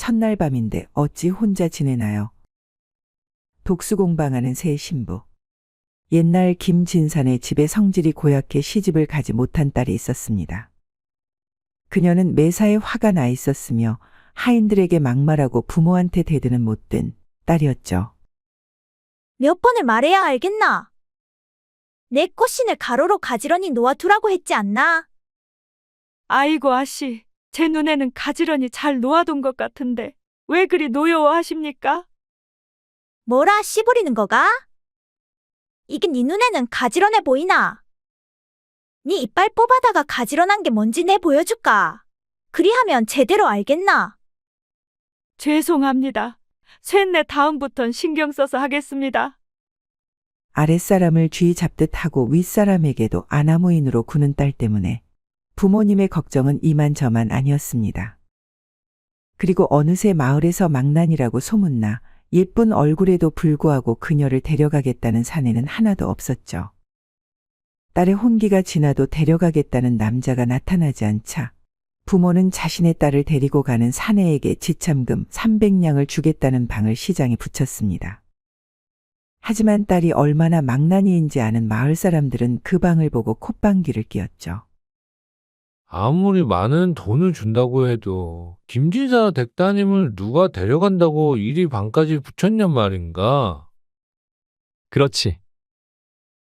첫날 밤인데 어찌 혼자 지내나요? 독수공방하는 새 신부. 옛날 김진산의 집에 성질이 고약해 시집을 가지 못한 딸이 있었습니다. 그녀는 매사에 화가 나 있었으며 하인들에게 막말하고 부모한테 대드는 못된 딸이었죠. 몇 번을 말해야 알겠나? 내 꽃신을 가로로 가지런히 놓아두라고 했지 않나? 아이고 아씨, 제 눈에는 가지런히 잘 놓아둔 것 같은데 왜 그리 노여워하십니까? 뭐라 씨부리는 거가? 이게 네 눈에는 가지런해 보이나? 네 이빨 뽑아다가 가지런한 게 뭔지 내 보여줄까? 그리하면 제대로 알겠나? 죄송합니다. 쇳내 다음부턴 신경 써서 하겠습니다. 아랫사람을 쥐 잡듯 하고 윗사람에게도 아나무인으로 구는 딸 때문에 부모님의 걱정은 이만저만 아니었습니다. 그리고 어느새 마을에서 망난이라고 소문나 예쁜 얼굴에도 불구하고 그녀를 데려가겠다는 사내는 하나도 없었죠. 딸의 혼기가 지나도 데려가겠다는 남자가 나타나지 않자 부모는 자신의 딸을 데리고 가는 사내에게 지참금 300냥을 주겠다는 방을 시장에 붙였습니다. 하지만 딸이 얼마나 망나니인지 아는 마을 사람들은 그 방을 보고 콧방귀를 뀌었죠. 아무리 많은 돈을 준다고 해도 김진사 댁따님을 누가 데려간다고 이리 방까지 붙였냔 말인가? 그렇지.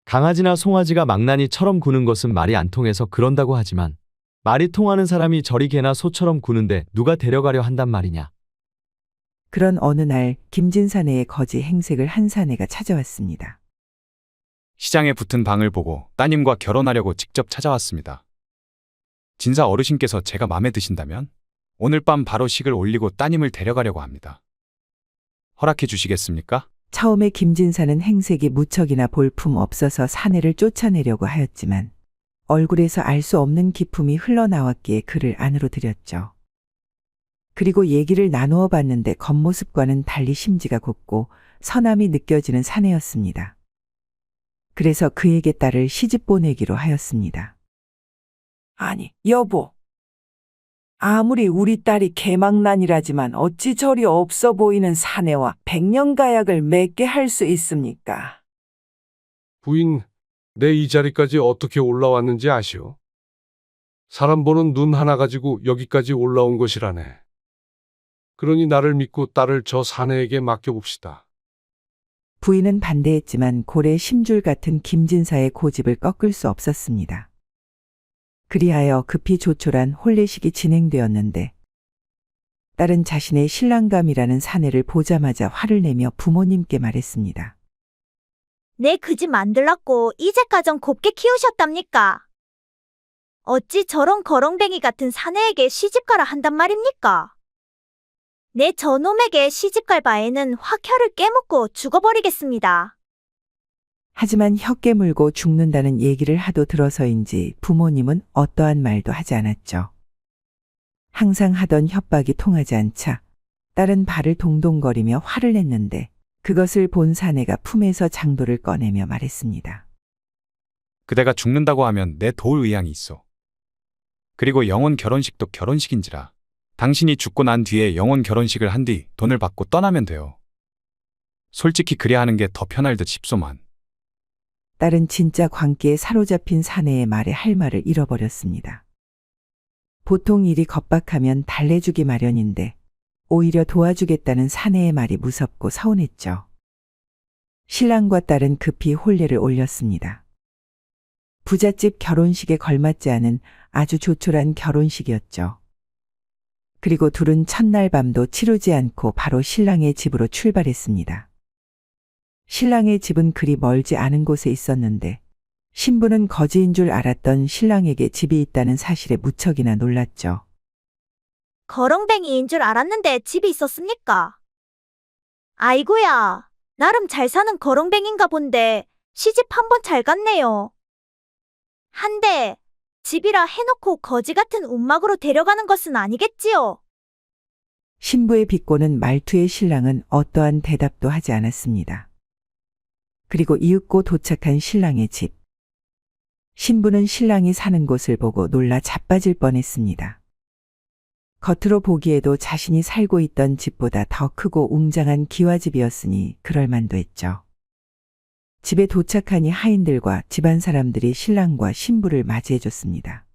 강아지나 송아지가 망나니처럼 구는 것은 말이 안 통해서 그런다고 하지만 말이 통하는 사람이 저리 개나 소처럼 구는데 누가 데려가려 한단 말이냐. 그런 어느 날 김진사네의 거지 행색을 한 사내가 찾아왔습니다. 시장에 붙은 방을 보고 따님과 결혼하려고 직접 찾아왔습니다. 진사 어르신께서 제가 마음에 드신다면 오늘 밤 바로 식을 올리고 따님을 데려가려고 합니다. 허락해 주시겠습니까? 처음에 김진사는 행색이 무척이나 볼품 없어서 사내를 쫓아내려고 하였지만 얼굴에서 알 수 없는 기품이 흘러나왔기에 그를 안으로 들였죠. 그리고 얘기를 나누어 봤는데 겉모습과는 달리 심지가 곱고 선함이 느껴지는 사내였습니다. 그래서 그에게 딸을 시집 보내기로 하였습니다. 아니, 여보. 아무리 우리 딸이 개망난이라지만 어찌 저리 없어 보이는 사내와 백년가약을 맺게 할 수 있습니까? 부인, 내 이 자리까지 어떻게 올라왔는지 아시오? 사람 보는 눈 하나 가지고 여기까지 올라온 것이라네. 그러니 나를 믿고 딸을 저 사내에게 맡겨봅시다. 부인은 반대했지만 고래 심줄 같은 김진사의 고집을 꺾을 수 없었습니다. 그리하여 급히 조촐한 혼례식이 진행되었는데 딸은 자신의 신랑감이라는 사내를 보자마자 화를 내며 부모님께 말했습니다. 내 그 집 만들라고 이제까전 곱게 키우셨답니까? 어찌 저런 거렁뱅이 같은 사내에게 시집가라 한단 말입니까? 내 저놈에게 시집갈 바에는 확 혀를 깨묻고 죽어버리겠습니다. 하지만 혀 깨물고 죽는다는 얘기를 하도 들어서인지 부모님은 어떠한 말도 하지 않았죠. 항상 하던 협박이 통하지 않자 딸은 발을 동동거리며 화를 냈는데 그것을 본 사내가 품에서 장도를 꺼내며 말했습니다. 그대가 죽는다고 하면 내 도울 의향이 있어. 그리고 영혼 결혼식도 결혼식인지라 당신이 죽고 난 뒤에 영혼 결혼식을 한 뒤 돈을 받고 떠나면 돼요. 솔직히 그래야 하는 게 더 편할 듯 싶소만. 딸은 진짜 광기에 사로잡힌 사내의 말에 할 말을 잃어버렸습니다. 보통 일이 겁박하면 달래주기 마련인데 오히려 도와주겠다는 사내의 말이 무섭고 서운했죠. 신랑과 딸은 급히 혼례를 올렸습니다. 부잣집 결혼식에 걸맞지 않은 아주 조촐한 결혼식이었죠. 그리고 둘은 첫날 밤도 치르지 않고 바로 신랑의 집으로 출발했습니다. 신랑의 집은 그리 멀지 않은 곳에 있었는데 신부는 거지인 줄 알았던 신랑에게 집이 있다는 사실에 무척이나 놀랐죠. 거렁뱅이인 줄 알았는데 집이 있었습니까? 아이고야, 나름 잘 사는 거렁뱅인가 본데 시집 한번 잘 갔네요. 한데 집이라 해놓고 거지 같은 움막으로 데려가는 것은 아니겠지요? 신부의 비꼬는 말투의 신랑은 어떠한 대답도 하지 않았습니다. 그리고 이윽고 도착한 신랑의 집. 신부는 신랑이 사는 곳을 보고 놀라 자빠질 뻔했습니다. 겉으로 보기에도 자신이 살고 있던 집보다 더 크고 웅장한 기와집이었으니 그럴만도 했죠. 집에 도착하니 하인들과 집안 사람들이 신랑과 신부를 맞이해줬습니다.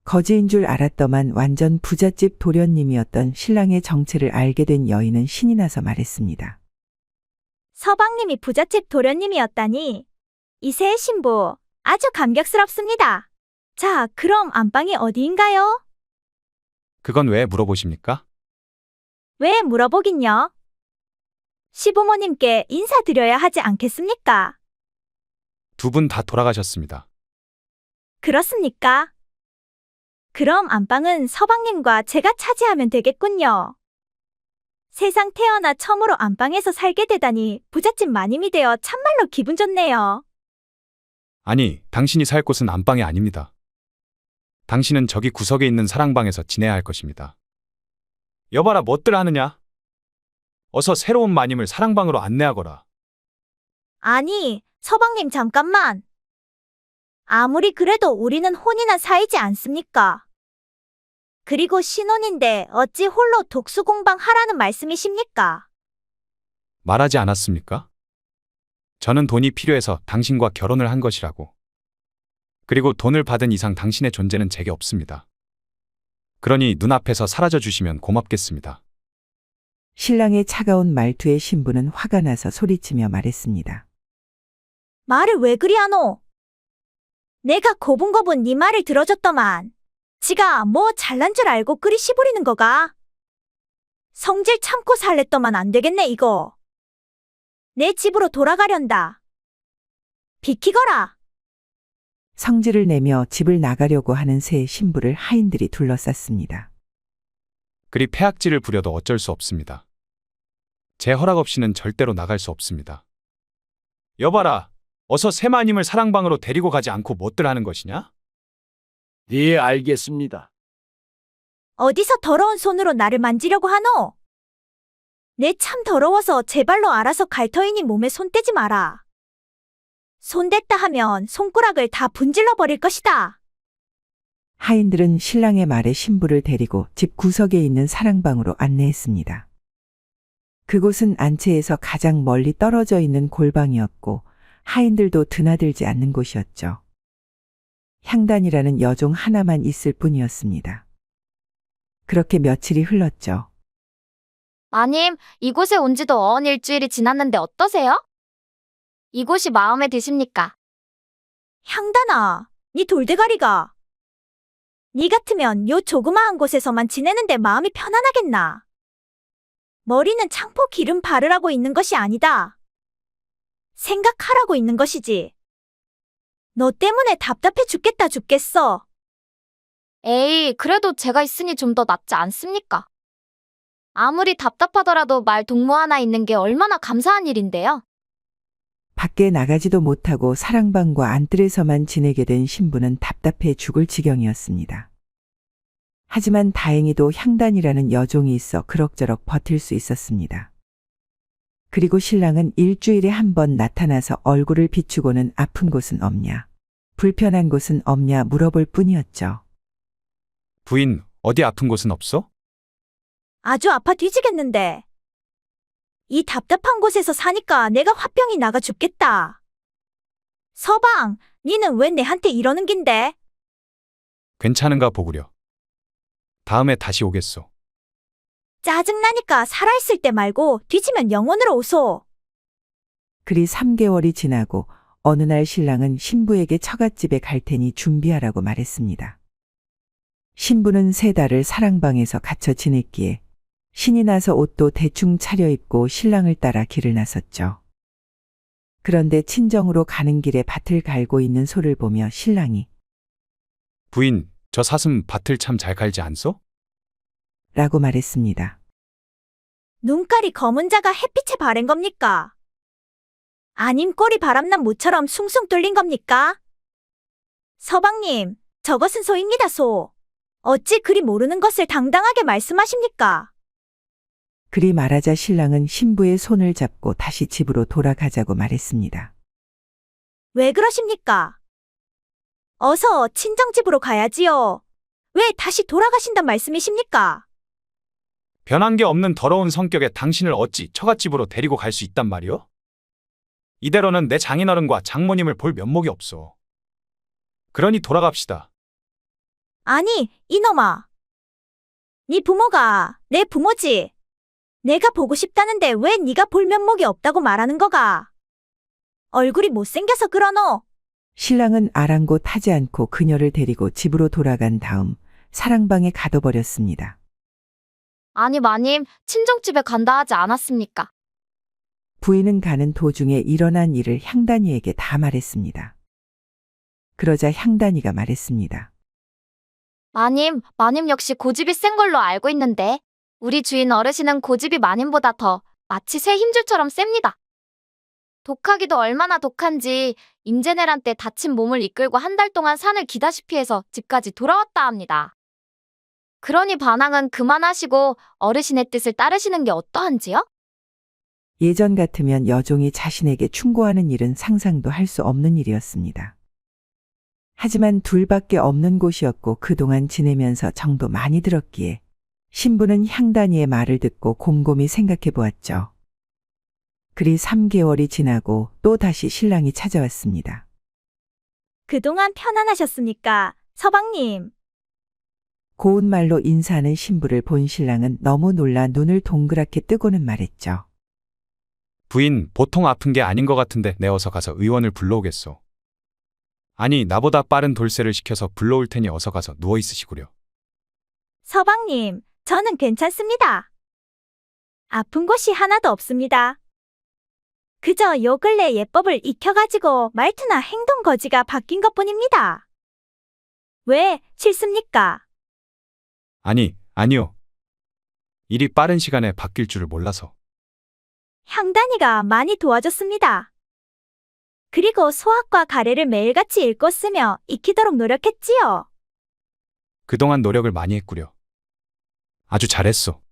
거지인 줄 알았더만 완전 부잣집 도련님이었던 신랑의 정체를 알게 된 여인은 신이 나서 말했습니다. 서방님이 부잣집 도련님이었다니. 이세의 신부, 아주 감격스럽습니다. 자, 그럼 안방이 어디인가요? 그건 왜 물어보십니까? 왜 물어보긴요? 시부모님께 인사드려야 하지 않겠습니까? 두 분 다 돌아가셨습니다. 그렇습니까? 그럼 안방은 서방님과 제가 차지하면 되겠군요. 세상 태어나 처음으로 안방에서 살게 되다니 부잣집 마님이 되어 참말로 기분 좋네요. 아니, 당신이 살 곳은 안방이 아닙니다. 당신은 저기 구석에 있는 사랑방에서 지내야 할 것입니다. 여봐라, 뭣들 하느냐? 어서 새로운 마님을 사랑방으로 안내하거라. 아니, 서방님 잠깐만. 아무리 그래도 우리는 혼인한 사이지 않습니까? 그리고 신혼인데 어찌 홀로 독수공방 하라는 말씀이십니까? 말하지 않았습니까? 저는 돈이 필요해서 당신과 결혼을 한 것이라고. 그리고 돈을 받은 이상 당신의 존재는 제게 없습니다. 그러니 눈앞에서 사라져 주시면 고맙겠습니다. 신랑의 차가운 말투에 신부는 화가 나서 소리치며 말했습니다. 말을 왜 그리하노? 내가 고분고분 네 말을 들어줬더만. 지가 뭐 잘난 줄 알고 그리 시부리는 거가? 성질 참고 살랬더만 안 되겠네 이거. 내 집으로 돌아가련다. 비키거라. 성질을 내며 집을 나가려고 하는 새 신부를 하인들이 둘러쌌습니다. 그리 폐악질을 부려도 어쩔 수 없습니다. 제 허락 없이는 절대로 나갈 수 없습니다. 여봐라, 어서 새마님을 사랑방으로 데리고 가지 않고 뭣들 하는 것이냐? 네, 알겠습니다. 어디서 더러운 손으로 나를 만지려고 하노? 내 참 더러워서 제발로 알아서 갈 터이니 몸에 손 떼지 마라. 손 댔다 하면 손가락을 다 분질러 버릴 것이다. 하인들은 신랑의 말에 신부를 데리고 집 구석에 있는 사랑방으로 안내했습니다. 그곳은 안채에서 가장 멀리 떨어져 있는 골방이었고 하인들도 드나들지 않는 곳이었죠. 향단이라는 여종 하나만 있을 뿐이었습니다. 그렇게 며칠이 흘렀죠. 마님, 이곳에 온 지도 어언 일주일이 지났는데 어떠세요? 이곳이 마음에 드십니까? 향단아, 네 돌대가리가. 네 같으면 요 조그마한 곳에서만 지내는데 마음이 편안하겠나? 머리는 창포 기름 바르라고 있는 것이 아니다. 생각하라고 있는 것이지. 너 때문에 답답해 죽겠어. 에이, 그래도 제가 있으니 좀 더 낫지 않습니까? 아무리 답답하더라도 말 동무 하나 있는 게 얼마나 감사한 일인데요. 밖에 나가지도 못하고 사랑방과 안뜰에서만 지내게 된 신부는 답답해 죽을 지경이었습니다. 하지만 다행히도 향단이라는 여종이 있어 그럭저럭 버틸 수 있었습니다. 그리고 신랑은 일주일에 한 번 나타나서 얼굴을 비추고는 아픈 곳은 없냐, 불편한 곳은 없냐 물어볼 뿐이었죠. 부인, 어디 아픈 곳은 없어? 아주 아파 뒤지겠는데. 이 답답한 곳에서 사니까 내가 화병이 나가 죽겠다. 서방, 니는 왜 내한테 이러는 긴데? 괜찮은가 보구려. 다음에 다시 오겠소. 짜증나니까 살아있을 때 말고 뒤지면 영원으로 오소. 그리 3개월이 지나고 어느 날 신랑은 신부에게 처갓집에 갈 테니 준비하라고 말했습니다. 신부는 3달을 사랑방에서 갇혀 지냈기에 신이 나서 옷도 대충 차려입고 신랑을 따라 길을 나섰죠. 그런데 친정으로 가는 길에 밭을 갈고 있는 소를 보며 신랑이 부인, 저 사슴 밭을 참 잘 갈지 않소? 라고 말했습니다. 눈깔이 검은 자가 햇빛에 바랜 겁니까? 아님 꼬리 바람난 모처럼 숭숭 뚫린 겁니까? 서방님, 저것은 소입니다, 소. 어찌 그리 모르는 것을 당당하게 말씀하십니까? 그리 말하자 신랑은 신부의 손을 잡고 다시 집으로 돌아가자고 말했습니다. 왜 그러십니까? 어서 친정집으로 가야지요. 왜 다시 돌아가신단 말씀이십니까? 변한 게 없는 더러운 성격에 당신을 어찌 처갓집으로 데리고 갈 수 있단 말이오? 이대로는 내 장인어른과 장모님을 볼 면목이 없어. 그러니 돌아갑시다. 아니, 이놈아. 네 부모가 내 부모지. 내가 보고 싶다는데 왜 네가 볼 면목이 없다고 말하는 거가? 얼굴이 못생겨서 그러노? 신랑은 아랑곳하지 않고 그녀를 데리고 집으로 돌아간 다음 사랑방에 가둬버렸습니다. 아니, 마님, 친정집에 간다 하지 않았습니까? 부인은 가는 도중에 일어난 일을 향단이에게 다 말했습니다. 그러자 향단이가 말했습니다. 마님 역시 고집이 센 걸로 알고 있는데, 우리 주인 어르신은 고집이 마님보다 더 마치 새 힘줄처럼 셉니다. 독하기도 얼마나 독한지 임제내란 때 다친 몸을 이끌고 한 달 동안 산을 기다시피 해서 집까지 돌아왔다 합니다. 그러니 반항은 그만하시고 어르신의 뜻을 따르시는 게 어떠한지요? 예전 같으면 여종이 자신에게 충고하는 일은 상상도 할 수 없는 일이었습니다. 하지만 둘밖에 없는 곳이었고 그동안 지내면서 정도 많이 들었기에 신부는 향단이의 말을 듣고 곰곰이 생각해 보았죠. 그리 3개월이 지나고 또 다시 신랑이 찾아왔습니다. 그동안 편안하셨습니까, 서방님? 고운 말로 인사하는 신부를 본 신랑은 너무 놀라 눈을 동그랗게 뜨고는 말했죠. 부인, 보통 아픈 게 아닌 것 같은데 내 어서 가서 의원을 불러오겠소. 아니, 나보다 빠른 돌쇠를 시켜서 불러올 테니 어서 가서 누워 있으시구려. 서방님, 저는 괜찮습니다. 아픈 곳이 하나도 없습니다. 그저 요 근래 예법을 익혀가지고 말투나 행동 거지가 바뀐 것뿐입니다. 왜 싫습니까? 아니요. 일이 빠른 시간에 바뀔 줄을 몰라서. 향단이가 많이 도와줬습니다. 그리고 소학과 가래를 매일같이 읽고 쓰며 익히도록 노력했지요. 그동안 노력을 많이 했구려. 아주 잘했소.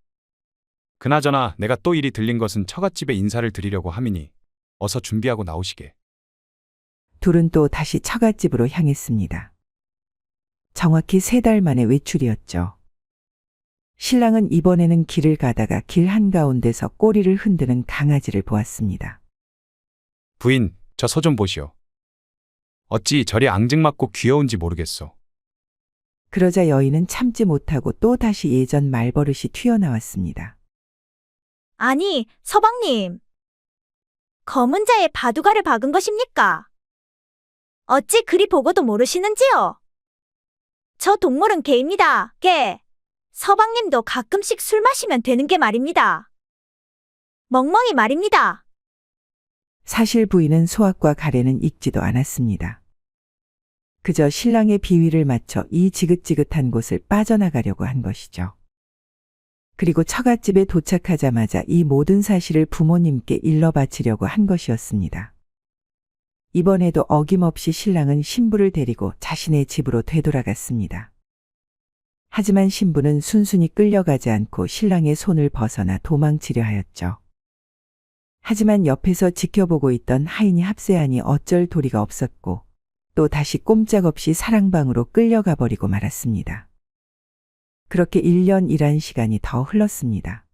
그나저나 내가 또 일이 들린 것은 처갓집에 인사를 드리려고 함이니 어서 준비하고 나오시게. 둘은 또 다시 처갓집으로 향했습니다. 정확히 3달 만의 외출이었죠. 신랑은 이번에는 길을 가다가 길 한가운데서 꼬리를 흔드는 강아지를 보았습니다. 부인, 저 소 좀 보시오. 어찌 저리 앙증맞고 귀여운지 모르겠소. 그러자 여인은 참지 못하고 또 다시 예전 말버릇이 튀어나왔습니다. 아니, 서방님. 검은 자에 바둑알을 박은 것입니까? 어찌 그리 보고도 모르시는지요? 저 동물은 개입니다, 개. 서방님도 가끔씩 술 마시면 되는 게 말입니다. 멍멍이 말입니다. 사실 부인은 소학과 가래는 읽지도 않았습니다. 그저 신랑의 비위를 맞춰 이 지긋지긋한 곳을 빠져나가려고 한 것이죠. 그리고 처갓집에 도착하자마자 이 모든 사실을 부모님께 일러 바치려고 한 것이었습니다. 이번에도 어김없이 신랑은 신부를 데리고 자신의 집으로 되돌아갔습니다. 하지만 신부는 순순히 끌려가지 않고 신랑의 손을 벗어나 도망치려 하였죠. 하지만 옆에서 지켜보고 있던 하인이 합세하니 어쩔 도리가 없었고 또 다시 꼼짝없이 사랑방으로 끌려가 버리고 말았습니다. 그렇게 1년이란 시간이 더 흘렀습니다.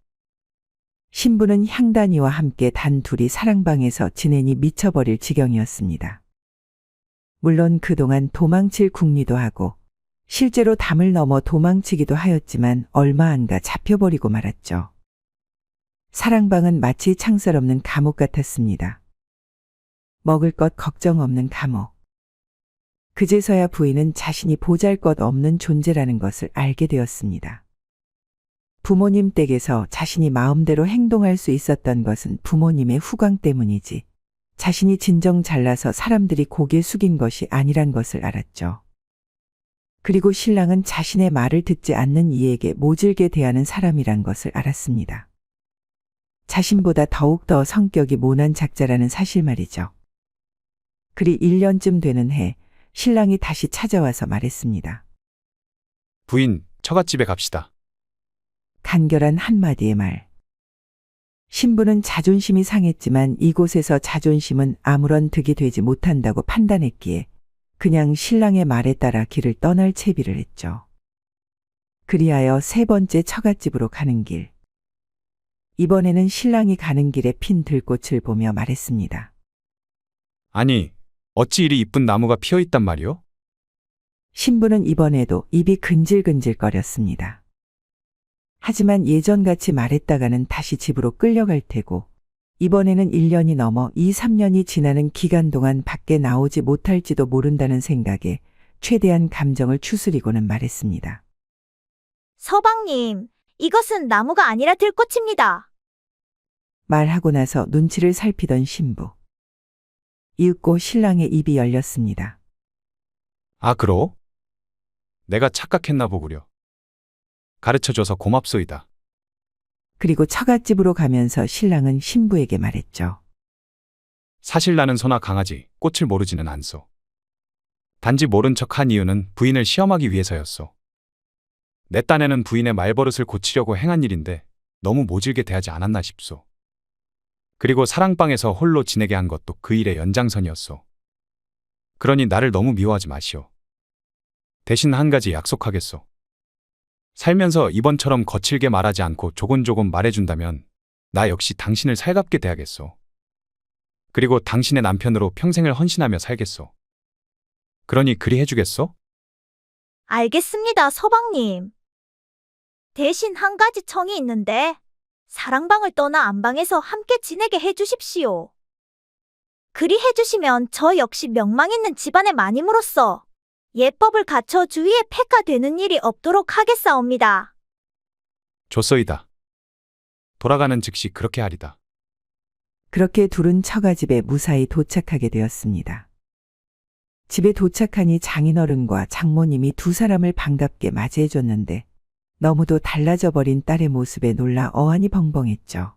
신부는 향단이와 함께 단 둘이 사랑방에서 지내니 미쳐버릴 지경이었습니다. 물론 그동안 도망칠 궁리도 하고 실제로 담을 넘어 도망치기도 하였지만 얼마 안 가 잡혀버리고 말았죠. 사랑방은 마치 창살 없는 감옥 같았습니다. 먹을 것 걱정 없는 감옥. 그제서야 부인은 자신이 보잘것없는 존재라는 것을 알게 되었습니다. 부모님 댁에서 자신이 마음대로 행동할 수 있었던 것은 부모님의 후광 때문이지 자신이 진정 잘나서 사람들이 고개 숙인 것이 아니란 것을 알았죠. 그리고 신랑은 자신의 말을 듣지 않는 이에게 모질게 대하는 사람이란 것을 알았습니다. 자신보다 더욱더 성격이 모난 작자라는 사실 말이죠. 그리 1년쯤 되는 해 신랑이 다시 찾아와서 말했습니다. 부인, 처갓집에 갑시다. 간결한 한마디의 말. 신부는 자존심이 상했지만 이곳에서 자존심은 아무런 득이 되지 못한다고 판단했기에 그냥 신랑의 말에 따라 길을 떠날 채비를 했죠. 그리하여 세 번째 처갓집으로 가는 길. 이번에는 신랑이 가는 길에 핀 들꽃을 보며 말했습니다. 아니, 어찌 이리 이쁜 나무가 피어 있단 말이오? 신부는 이번에도 입이 근질근질거렸습니다. 하지만 예전같이 말했다가는 다시 집으로 끌려갈 테고 이번에는 1년이 넘어 2, 3년이 지나는 기간 동안 밖에 나오지 못할지도 모른다는 생각에 최대한 감정을 추스리고는 말했습니다. 서방님, 이것은 나무가 아니라 들꽃입니다. 말하고 나서 눈치를 살피던 신부. 이윽고 신랑의 입이 열렸습니다. 아, 그러? 내가 착각했나 보구려. 가르쳐줘서 고맙소이다. 그리고 처갓집으로 가면서 신랑은 신부에게 말했죠. 사실 나는 소나 강아지, 꽃을 모르지는 않소. 단지 모른 척한 이유는 부인을 시험하기 위해서였소. 내 딴에는 부인의 말버릇을 고치려고 행한 일인데 너무 모질게 대하지 않았나 싶소. 그리고 사랑방에서 홀로 지내게 한 것도 그 일의 연장선이었소. 그러니 나를 너무 미워하지 마시오. 대신 한 가지 약속하겠소. 살면서 이번처럼 거칠게 말하지 않고 조곤조곤 말해준다면 나 역시 당신을 살갑게 대하겠소. 그리고 당신의 남편으로 평생을 헌신하며 살겠소. 그러니 그리 해주겠소? 알겠습니다, 서방님. 대신 한 가지 청이 있는데 사랑방을 떠나 안방에서 함께 지내게 해주십시오. 그리 해주시면 저 역시 명망 있는 집안의 마님으로서 예법을 갖춰 주위에 폐가 되는 일이 없도록 하겠사옵니다. 좋소이다. 돌아가는 즉시 그렇게 하리다. 그렇게 둘은 처가집에 무사히 도착하게 되었습니다. 집에 도착하니 장인어른과 장모님이 두 사람을 반갑게 맞이해줬는데 너무도 달라져 버린 딸의 모습에 놀라 어안이 벙벙했죠.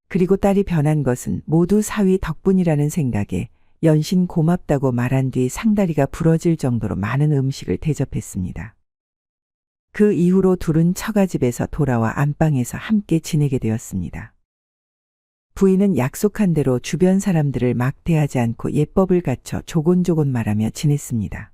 그리고 딸이 변한 것은 모두 사위 덕분이라는 생각에 연신 고맙다고 말한 뒤 상다리가 부러질 정도로 많은 음식을 대접했습니다. 그 이후로 둘은 처가집에서 돌아와 안방에서 함께 지내게 되었습니다. 부인은 약속한 대로 주변 사람들을 막대하지 않고 예법을 갖춰 조곤조곤 말하며 지냈습니다.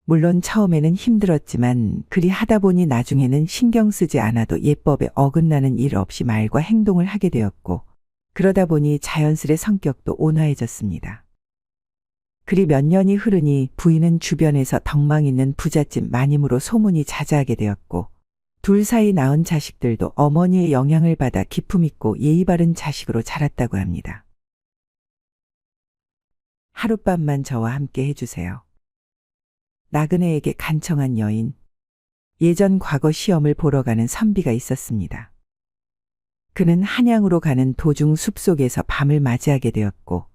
물론 처음에는 힘들었지만 그리 하다 보니 나중에는 신경 쓰지 않아도 예법에 어긋나는 일 없이 말과 행동을 하게 되었고 그러다 보니 자연스레 성격도 온화해졌습니다. 그리 몇 년이 흐르니 부인은 주변에서 덕망 있는 부잣집 마님으로 소문이 자자하게 되었고 둘 사이 낳은 자식들도 어머니의 영향을 받아 기품 있고 예의 바른 자식으로 자랐다고 합니다. 하룻밤만 저와 함께 해주세요. 나그네에게 간청한 여인. 예전 과거 시험을 보러 가는 선비가 있었습니다. 그는 한양으로 가는 도중 숲속에서 밤을 맞이하게 되었고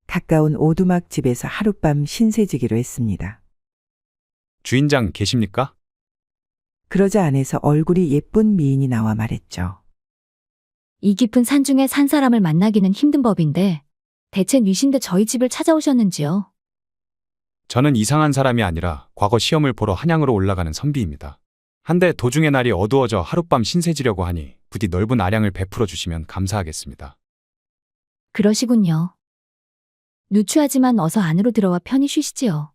가까운 오두막 집에서 하룻밤 신세지기로 했습니다. 주인장 계십니까? 그러자 안에서 얼굴이 예쁜 미인이 나와 말했죠. 이 깊은 산중에 산 사람을 만나기는 힘든 법인데 대체 뉘신데 저희 집을 찾아오셨는지요? 저는 이상한 사람이 아니라 과거 시험을 보러 한양으로 올라가는 선비입니다. 한데 도중의 날이 어두워져 하룻밤 신세지려고 하니 부디 넓은 아량을 베풀어 주시면 감사하겠습니다. 그러시군요. 누추하지만 어서 안으로 들어와 편히 쉬시지요.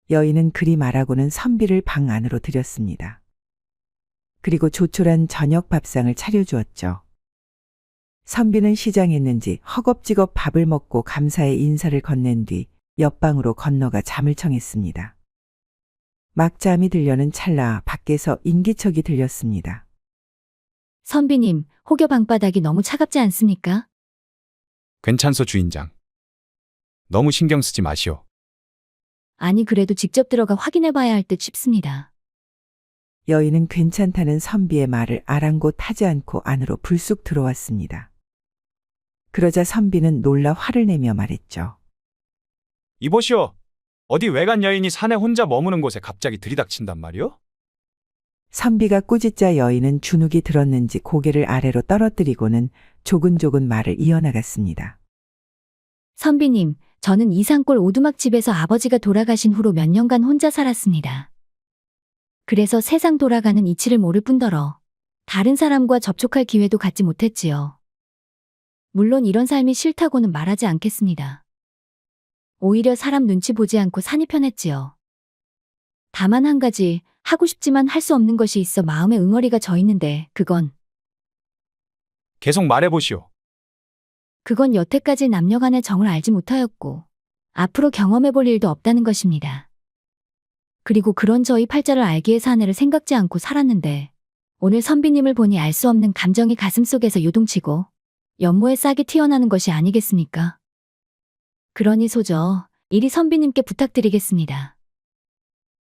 여인은 그리 말하고는 선비를 방 안으로 들였습니다. 그리고 조촐한 저녁 밥상을 차려주었죠. 선비는 시장했는지 허겁지겁 밥을 먹고 감사의 인사를 건넨 뒤 옆방으로 건너가 잠을 청했습니다. 막 잠이 들려는 찰나 밖에서 인기척이 들렸습니다. 선비님, 혹여 방바닥이 너무 차갑지 않습니까? 괜찮소 주인장. 너무 신경 쓰지 마시오. 아니 그래도 직접 들어가 확인해 봐야 할 듯 싶습니다. 여인은 괜찮다는 선비의 말을 아랑곳하지 않고 안으로 불쑥 들어왔습니다. 그러자 선비는 놀라 화를 내며 말했죠. 이보시오. 어디 외간 여인이 산에 혼자 머무는 곳에 갑자기 들이닥친단 말이오? 선비가 꾸짖자 여인은 주눅이 들었는지 고개를 아래로 떨어뜨리고는 조근조근 말을 이어나갔습니다. 선비님, 저는 이산골 오두막 집에서 아버지가 돌아가신 후로 몇 년간 혼자 살았습니다. 그래서 세상 돌아가는 이치를 모를 뿐더러 다른 사람과 접촉할 기회도 갖지 못했지요. 물론 이런 삶이 싫다고는 말하지 않겠습니다. 오히려 사람 눈치 보지 않고 산이 편했지요. 다만 한 가지, 하고 싶지만 할 수 없는 것이 있어 마음에 응어리가 져 있는데 그건 계속 말해보시오. 여태까지 남녀간의 정을 알지 못하였고 앞으로 경험해 볼 일도 없다는 것입니다. 그리고 그런 저희 팔자를 알기 위해 사내를 생각지 않고 살았는데 오늘 선비님을 보니 알 수 없는 감정이 가슴속에서 요동치고 연모에 싹이 튀어나오는 것이 아니겠습니까? 그러니 소저 이리 선비님께 부탁드리겠습니다.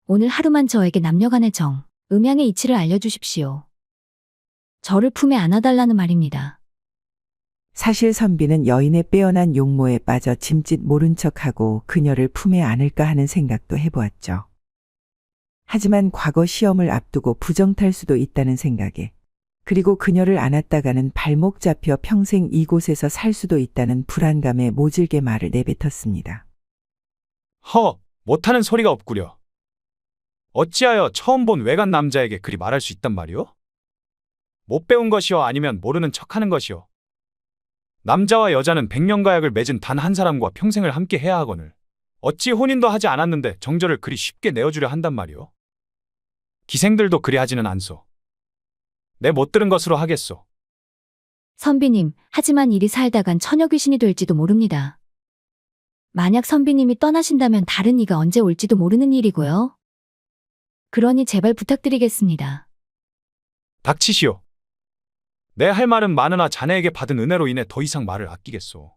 오늘 하루만 저에게 남녀간의 정, 음양의 이치를 알려주십시오. 저를 품에 안아달라는 말입니다. 사실 선비는 여인의 빼어난 용모에 빠져 짐짓 모른 척하고 그녀를 품에 안을까 하는 생각도 해보았죠. 하지만 과거 시험을 앞두고 부정탈 수도 있다는 생각에, 그리고 그녀를 안았다가는 발목 잡혀 평생 이곳에서 살 수도 있다는 불안감에 모질게 말을 내뱉었습니다. 못하는 소리가 없구려. 어찌하여 처음 본 외간 남자에게 그리 말할 수 있단 말이오? 못 배운 것이오 아니면 모르는 척하는 것이오? 남자와 여자는 백년가약을 맺은 단 한 사람과 평생을 함께 해야 하거늘 어찌 혼인도 하지 않았는데 정절을 그리 쉽게 내어주려 한단 말이오? 기생들도 그리 하지는 않소. 내 못 들은 것으로 하겠소. 선비님, 하지만 이리 살다간 처녀 귀신이 될지도 모릅니다. 만약 선비님이 떠나신다면 다른 이가 언제 올지도 모르는 일이고요. 그러니 제발 부탁드리겠습니다. 닥치시오. 내 할 말은 많으나 자네에게 받은 은혜로 인해 더 이상 말을 아끼겠소.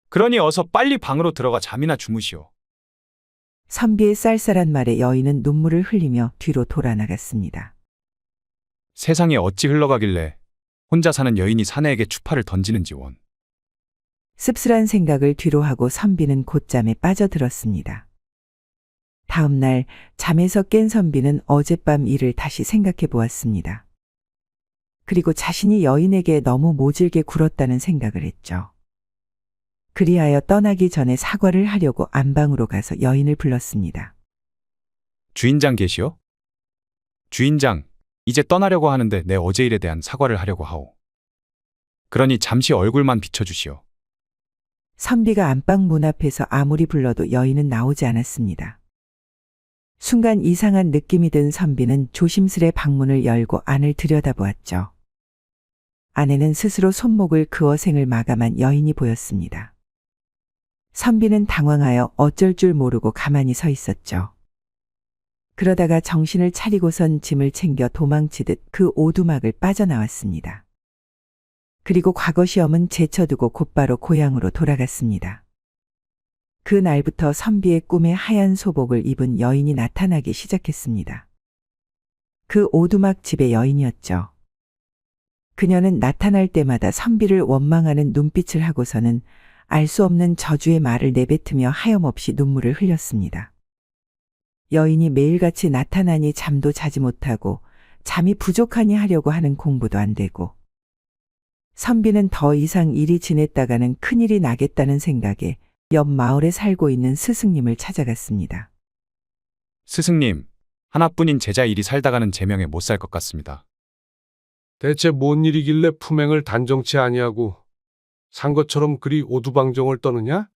그러니 어서 빨리 방으로 들어가 잠이나 주무시오. 선비의 쌀쌀한 말에 여인은 눈물을 흘리며 뒤로 돌아나갔습니다. 세상에 어찌 흘러가길래 혼자 사는 여인이 사내에게 추파를 던지는지 원. 씁쓸한 생각을 뒤로하고 선비는 곧잠에 빠져들었습니다. 다음 날 잠에서 깬 선비는 어젯밤 일을 다시 생각해 보았습니다. 그리고 자신이 여인에게 너무 모질게 굴었다는 생각을 했죠. 그리하여 떠나기 전에 사과를 하려고 안방으로 가서 여인을 불렀습니다. 주인장 계시오? 주인장, 이제 떠나려고 하는데 내 어제 일에 대한 사과를 하려고 하오. 그러니 잠시 얼굴만 비춰주시오. 선비가 안방 문 앞에서 아무리 불러도 여인은 나오지 않았습니다. 순간 이상한 느낌이 든 선비는 조심스레 방문을 열고 안을 들여다보았죠. 안에는 스스로 손목을 그어 생을 마감한 여인이 보였습니다. 선비는 당황하여 어쩔 줄 모르고 가만히 서 있었죠. 그러다가 정신을 차리고선 짐을 챙겨 도망치듯 그 오두막을 빠져나왔습니다. 그리고 과거 시험은 제쳐두고 곧바로 고향으로 돌아갔습니다. 그 날부터 선비의 꿈에 하얀 소복을 입은 여인이 나타나기 시작했습니다. 그 오두막 집의 여인이었죠. 그녀는 나타날 때마다 선비를 원망하는 눈빛을 하고서는 알 수 없는 저주의 말을 내뱉으며 하염없이 눈물을 흘렸습니다. 여인이 매일같이 나타나니 잠도 자지 못하고 잠이 부족하니 하려고 하는 공부도 안 되고, 선비는 더 이상 이리 지냈다가는 큰일이 나겠다는 생각에 옆 마을에 살고 있는 스승님을 찾아갔습니다. 스승님, 하나뿐인 제자 일이 살다가는 제명에 못 살 것 같습니다. 대체 뭔 일이길래 품행을 단정치 아니하고 산 것처럼 그리 오두방정을 떠느냐?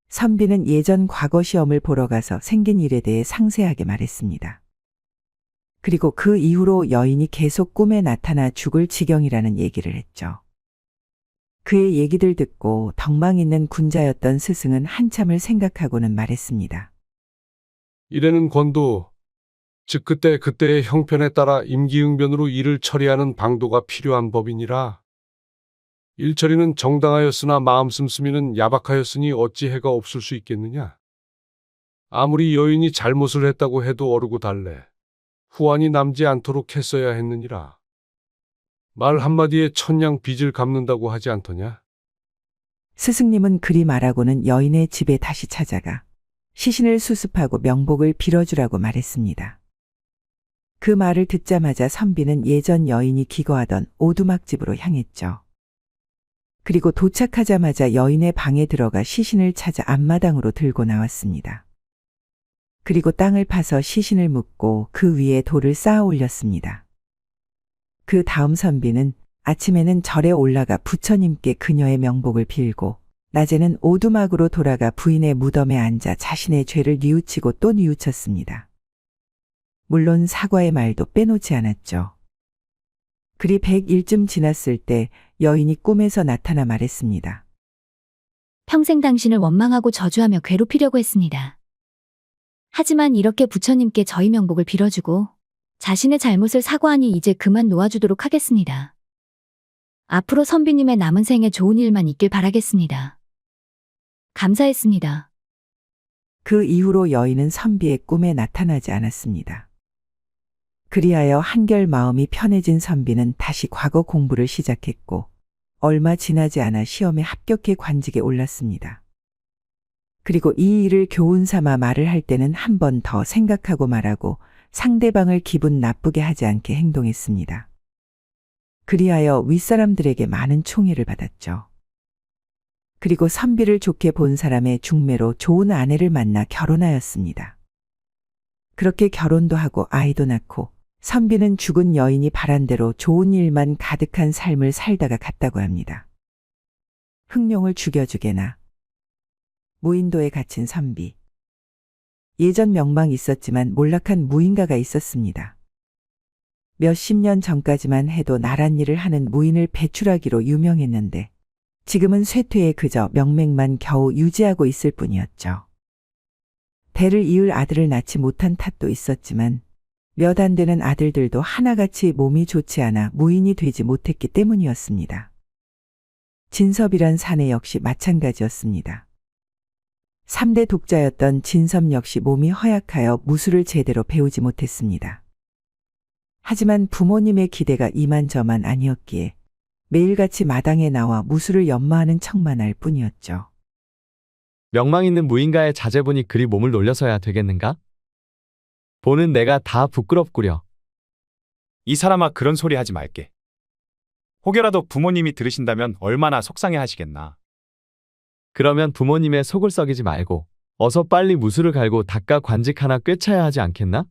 선비는 예전 과거 시험을 보러 가서 생긴 일에 대해 상세하게 말했습니다. 그리고 그 이후로 여인이 계속 꿈에 나타나 죽을 지경이라는 얘기를 했죠. 그의 얘기들 듣고 덕망 있는 군자였던 스승은 한참을 생각하고는 말했습니다. 이래는 권도, 즉 그때의 형편에 따라 임기응변으로 일을 처리하는 방도가 필요한 법이니라. 일처리는 정당하였으나 마음 씀씀이는 야박하였으니 어찌 해가 없을 수 있겠느냐. 아무리 여인이 잘못을 했다고 해도 어르고 달래 후환이 남지 않도록 했어야 했느니라. 말 한마디에 천냥 빚을 갚는다고 하지 않더냐. 스승님은 그리 말하고는 여인의 집에 다시 찾아가 시신을 수습하고 명복을 빌어주라고 말했습니다. 그 말을 듣자마자 선비는 예전 여인이 기거하던 오두막집으로 향했죠. 그리고 도착하자마자 여인의 방에 들어가 시신을 찾아 앞마당으로 들고 나왔습니다. 그리고 땅을 파서 시신을 묻고 그 위에 돌을 쌓아 올렸습니다. 그 다음 선비는 아침에는 절에 올라가 부처님께 그녀의 명복을 빌고, 낮에는 오두막으로 돌아가 부인의 무덤에 앉아 자신의 죄를 뉘우치고 또 뉘우쳤습니다. 물론 사과의 말도 빼놓지 않았죠. 그리 100일쯤 지났을 때 여인이 꿈에서 나타나 말했습니다. 평생 당신을 원망하고 저주하며 괴롭히려고 했습니다. 하지만 이렇게 부처님께 저희 명복을 빌어주고 자신의 잘못을 사과하니 이제 그만 놓아주도록 하겠습니다. 앞으로 선비님의 남은 생에 좋은 일만 있길 바라겠습니다. 감사했습니다. 그 이후로 여인은 선비의 꿈에 나타나지 않았습니다. 그리하여 한결 마음이 편해진 선비는 다시 과거 공부를 시작했고 얼마 지나지 않아 시험에 합격해 관직에 올랐습니다. 그리고 이 일을 교훈 삼아 말을 할 때는 한 번 더 생각하고 말하고 상대방을 기분 나쁘게 하지 않게 행동했습니다. 그리하여 윗사람들에게 많은 총애를 받았죠. 그리고 선비를 좋게 본 사람의 중매로 좋은 아내를 만나 결혼하였습니다. 그렇게 결혼도 하고 아이도 낳고 선비는 죽은 여인이 바란 대로 좋은 일만 가득한 삶을 살다가 갔다고 합니다. 흑룡을 죽여주게나. 무인도에 갇힌 선비. 예전 명망이 있었지만 몰락한 무인가가 있었습니다. 몇십 년 전까지만 해도 나란 일을 하는 무인을 배출하기로 유명했는데 지금은 쇠퇴에 그저 명맥만 겨우 유지하고 있을 뿐이었죠. 대를 이을 아들을 낳지 못한 탓도 있었지만 몇 안 되는 아들들도 하나같이 몸이 좋지 않아 무인이 되지 못했기 때문이었습니다. 진섭이란 사내 역시 마찬가지였습니다. 3대 독자였던 진섭 역시 몸이 허약하여 무술을 제대로 배우지 못했습니다. 하지만 부모님의 기대가 이만저만 아니었기에 매일같이 마당에 나와 무술을 연마하는 척만 할 뿐이었죠. 명망 있는 무인가의 자제분이 그리 몸을 놀려서야 되겠는가? 보는 내가 다 부끄럽구려. 이 사람아 그런 소리 하지 말게. 혹여라도 부모님이 들으신다면 얼마나 속상해 하시겠나. 그러면 부모님의 속을 썩이지 말고 어서 빨리 무술을 갈고 닭과 관직 하나 꿰차야 하지 않겠나?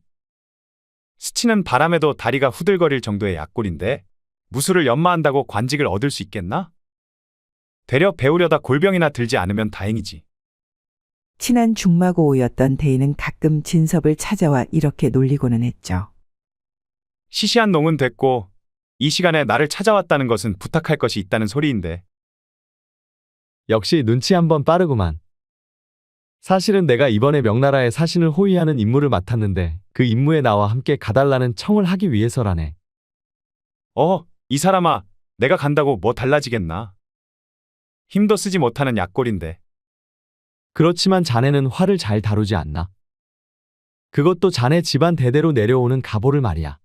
스치는 바람에도 다리가 후들거릴 정도의 약골인데 무술을 연마한다고 관직을 얻을 수 있겠나? 되려 배우려다 골병이나 들지 않으면 다행이지. 친한 중마고우였던 대인은 가끔 진섭을 찾아와 이렇게 놀리고는 했죠. 시시한 농은 됐고 이 시간에 나를 찾아왔다는 것은 부탁할 것이 있다는 소리인데. 역시 눈치 한번 빠르구만. 사실은 내가 이번에 명나라의 사신을 호위하는 임무를 맡았는데 그 임무에 나와 함께 가달라는 청을 하기 위해서라네. 이 사람아, 내가 간다고 뭐 달라지겠나? 힘도 쓰지 못하는 약골인데. 그렇지만 자네는 활을 잘 다루지 않나? 그것도 자네 집안 대대로 내려오는 가보를 말이야.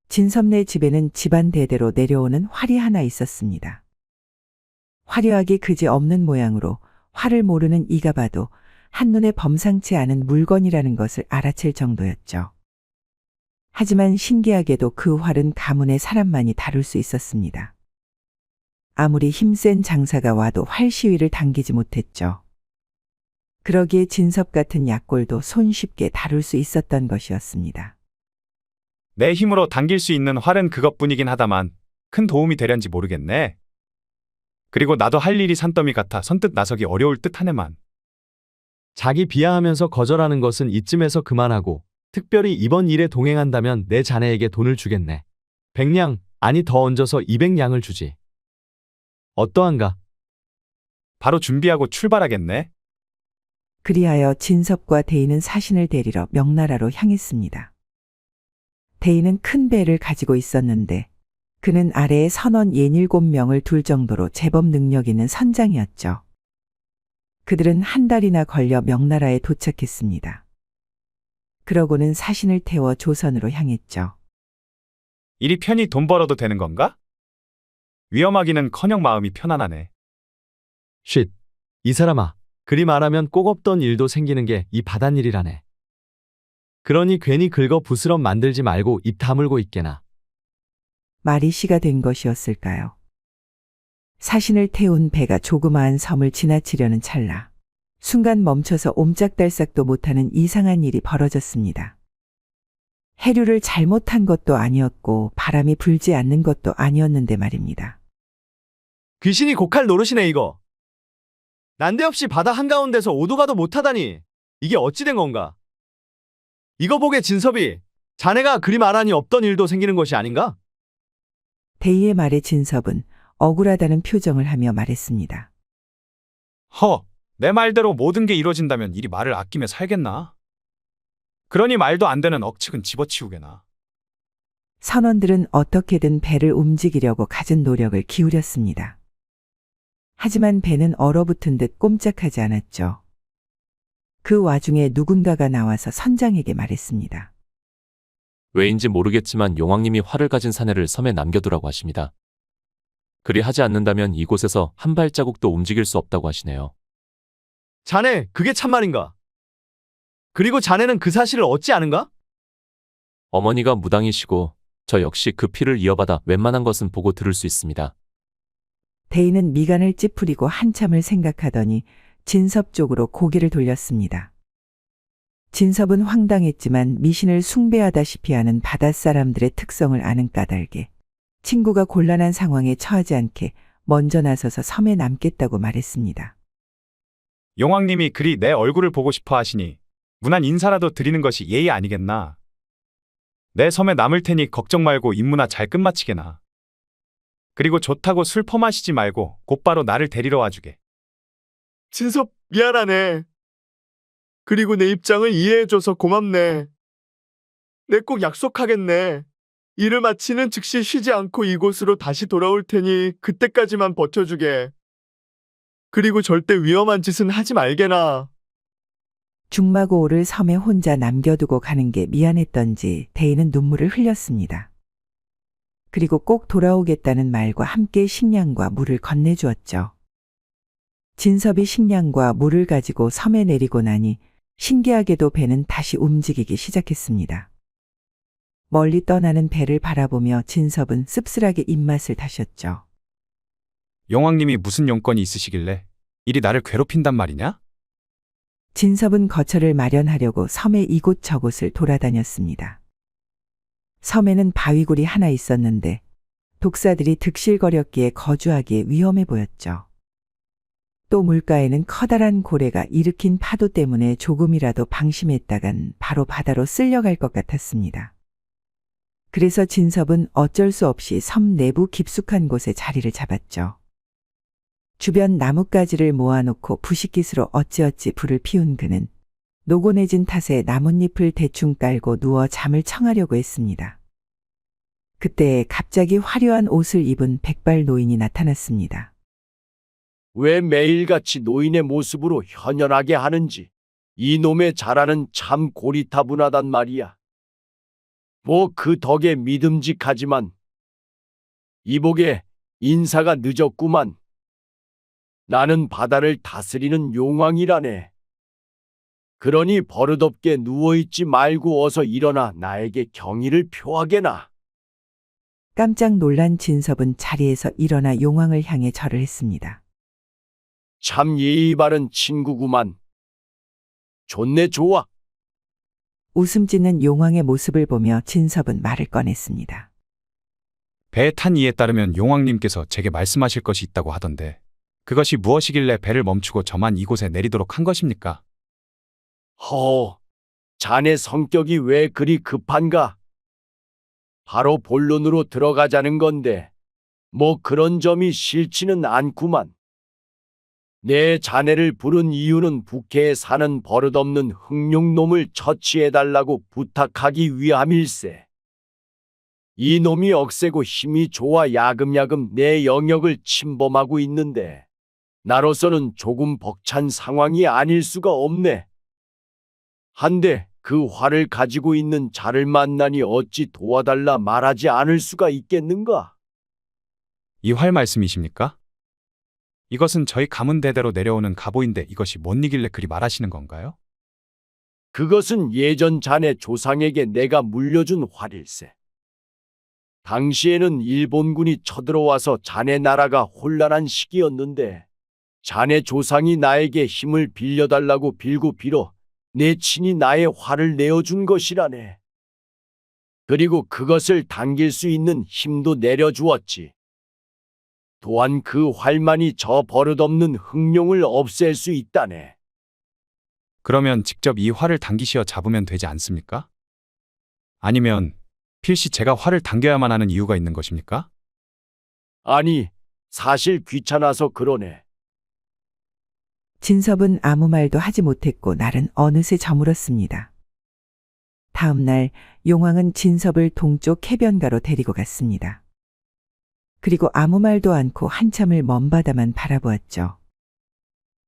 진섭네 집에는 집안 대대로 내려오는 활이 하나 있었습니다. 화려하기 그지 없는 모양으로 활을 모르는 이가 봐도 한눈에 범상치 않은 물건이라는 것을 알아챌 정도였죠. 하지만 신기하게도 그 활은 가문의 사람만이 다룰 수 있었습니다. 아무리 힘센 장사가 와도 활 시위를 당기지 못했죠. 그러기에 진섭 같은 약골도 손쉽게 다룰 수 있었던 것이었습니다. 내 힘으로 당길 수 있는 활은 그것뿐이긴 하다만 큰 도움이 되련지 모르겠네. 그리고 나도 할 일이 산더미 같아 선뜻 나서기 어려울 듯하네만. 자기 비하하면서 거절하는 것은 이쯤에서 그만하고 특별히 이번 일에 동행한다면 내 자네에게 돈을 주겠네. 100냥, 아니 더 얹어서 200냥을 주지. 어떠한가? 바로 준비하고 출발하겠네. 그리하여 진섭과 대인은 사신을 데리러 명나라로 향했습니다. 대인은 큰 배를 가지고 있었는데 그는 아래에 선원 67명을 둘 정도로 제법 능력 있는 선장이었죠. 그들은 한 달이나 걸려 명나라에 도착했습니다. 그러고는 사신을 태워 조선으로 향했죠. 이리 편히 돈 벌어도 되는 건가? 위험하기는커녕 마음이 편안하네. 쉿, 이 사람아. 그리 말하면 꼭 없던 일도 생기는 게 이 바닷일이라네. 그러니 괜히 긁어 부스럼 만들지 말고 입 다물고 있게나. 말이 시가 된 것이었을까요? 사신을 태운 배가 조그마한 섬을 지나치려는 찰나 순간 멈춰서 옴짝달싹도 못하는 이상한 일이 벌어졌습니다. 해류를 잘못한 것도 아니었고 바람이 불지 않는 것도 아니었는데 말입니다. 귀신이 곡할 노릇이네 이거. 난데없이 바다 한가운데서 오도 가도 못하다니 이게 어찌 된 건가? 이거 보게 진섭이 자네가 그리 말하니 없던 일도 생기는 것이 아닌가? 대의의 말에 진섭은 억울하다는 표정을 하며 말했습니다. 내 말대로 모든 게 이루어진다면 이리 말을 아끼며 살겠나? 그러니 말도 안 되는 억측은 집어치우게나. 선원들은 어떻게든 배를 움직이려고 갖은 노력을 기울였습니다. 하지만 배는 얼어붙은 듯 꼼짝하지 않았죠. 그 와중에 누군가가 나와서 선장에게 말했습니다. 왜인지 모르겠지만 용왕님이 활을 가진 사내를 섬에 남겨두라고 하십니다. 그리 하지 않는다면 이곳에서 한 발자국도 움직일 수 없다고 하시네요. 자네, 그게 참말인가? 그리고 자네는 그 사실을 어찌 아는가? 어머니가 무당이시고 저 역시 그 피를 이어받아 웬만한 것은 보고 들을 수 있습니다. 대인은 미간을 찌푸리고 한참을 생각하더니 진섭 쪽으로 고개를 돌렸습니다. 진섭은 황당했지만 미신을 숭배하다시피 하는 바닷사람들의 특성을 아는 까닭에 친구가 곤란한 상황에 처하지 않게 먼저 나서서 섬에 남겠다고 말했습니다. 용왕님이 그리 내 얼굴을 보고 싶어 하시니 무난 인사라도 드리는 것이 예의 아니겠나. 내 섬에 남을 테니 걱정 말고 임무나 잘 끝마치게나. 그리고 좋다고 술 퍼마시지 말고 곧바로 나를 데리러 와주게. 진섭, 미안하네. 그리고 내 입장을 이해해줘서 고맙네. 내 꼭 약속하겠네. 일을 마치는 즉시 쉬지 않고 이곳으로 다시 돌아올 테니 그때까지만 버텨주게. 그리고 절대 위험한 짓은 하지 말게나. 중마고오를 섬에 혼자 남겨두고 가는 게 미안했던지 대인은 눈물을 흘렸습니다. 그리고 꼭 돌아오겠다는 말과 함께 식량과 물을 건네주었죠. 진섭이 식량과 물을 가지고 섬에 내리고 나니 신기하게도 배는 다시 움직이기 시작했습니다. 멀리 떠나는 배를 바라보며 진섭은 씁쓸하게 입맛을 다셨죠. 용왕님이 무슨 용건이 있으시길래 이리 나를 괴롭힌단 말이냐? 진섭은 거처를 마련하려고 섬의 이곳저곳을 돌아다녔습니다. 섬에는 바위굴이 하나 있었는데 독사들이 득실거렸기에 거주하기에 위험해 보였죠. 또 물가에는 커다란 고래가 일으킨 파도 때문에 조금이라도 방심했다간 바로 바다로 쓸려갈 것 같았습니다. 그래서 진섭은 어쩔 수 없이 섬 내부 깊숙한 곳에 자리를 잡았죠. 주변 나뭇가지를 모아놓고 부싯깃으로 어찌어찌 불을 피운 그는 노곤해진 탓에 나뭇잎을 대충 깔고 누워 잠을 청하려고 했습니다. 그때 갑자기 화려한 옷을 입은 백발 노인이 나타났습니다. 왜 매일같이 노인의 모습으로 현연하게 하는지 이놈의 자라는 참 고리타분하단 말이야. 뭐 그 덕에 믿음직하지만 이복에 인사가 늦었구만. 나는 바다를 다스리는 용왕이라네. 그러니 버릇없게 누워있지 말고 어서 일어나 나에게 경의를 표하게나. 깜짝 놀란 진섭은 자리에서 일어나 용왕을 향해 절을 했습니다. 참 예의 바른 친구구만. 좋네 좋아. 웃음 짓는 용왕의 모습을 보며 진섭은 말을 꺼냈습니다. 배에 탄 이에 따르면 용왕님께서 제게 말씀하실 것이 있다고 하던데 그것이 무엇이길래 배를 멈추고 저만 이곳에 내리도록 한 것입니까? 자네 성격이 왜 그리 급한가? 바로 본론으로 들어가자는 건데 뭐 그런 점이 싫지는 않구만. 내 자네를 부른 이유는 북해에 사는 버릇없는 흑룡놈을 처치해달라고 부탁하기 위함일세. 이 놈이 억세고 힘이 좋아 야금야금 내 영역을 침범하고 있는데 나로서는 조금 벅찬 상황이 아닐 수가 없네. 한데 그 활을 가지고 있는 자를 만나니 어찌 도와달라 말하지 않을 수가 있겠는가? 이 활 말씀이십니까? 이것은 저희 가문 대대로 내려오는 갑오인데 이것이 뭔 일길래 그리 말하시는 건가요? 그것은 예전 자네 조상에게 내가 물려준 활일세. 당시에는 일본군이 쳐들어와서 자네 나라가 혼란한 시기였는데 자네 조상이 나에게 힘을 빌려달라고 빌고 빌어 내 친히 나의 활을 내어준 것이라네. 그리고 그것을 당길 수 있는 힘도 내려주었지. 또한 그 활만이 저 버릇없는 흑룡을 없앨 수 있다네. 그러면 직접 이 활을 당기시어 잡으면 되지 않습니까? 아니면 필시 제가 화를 당겨야만 하는 이유가 있는 것입니까? 아니, 사실 귀찮아서 그러네. 진섭은 아무 말도 하지 못했고 날은 어느새 저물었습니다. 다음 날 용왕은 진섭을 동쪽 해변가로 데리고 갔습니다. 그리고 아무 말도 않고 한참을 먼 바다만 바라보았죠.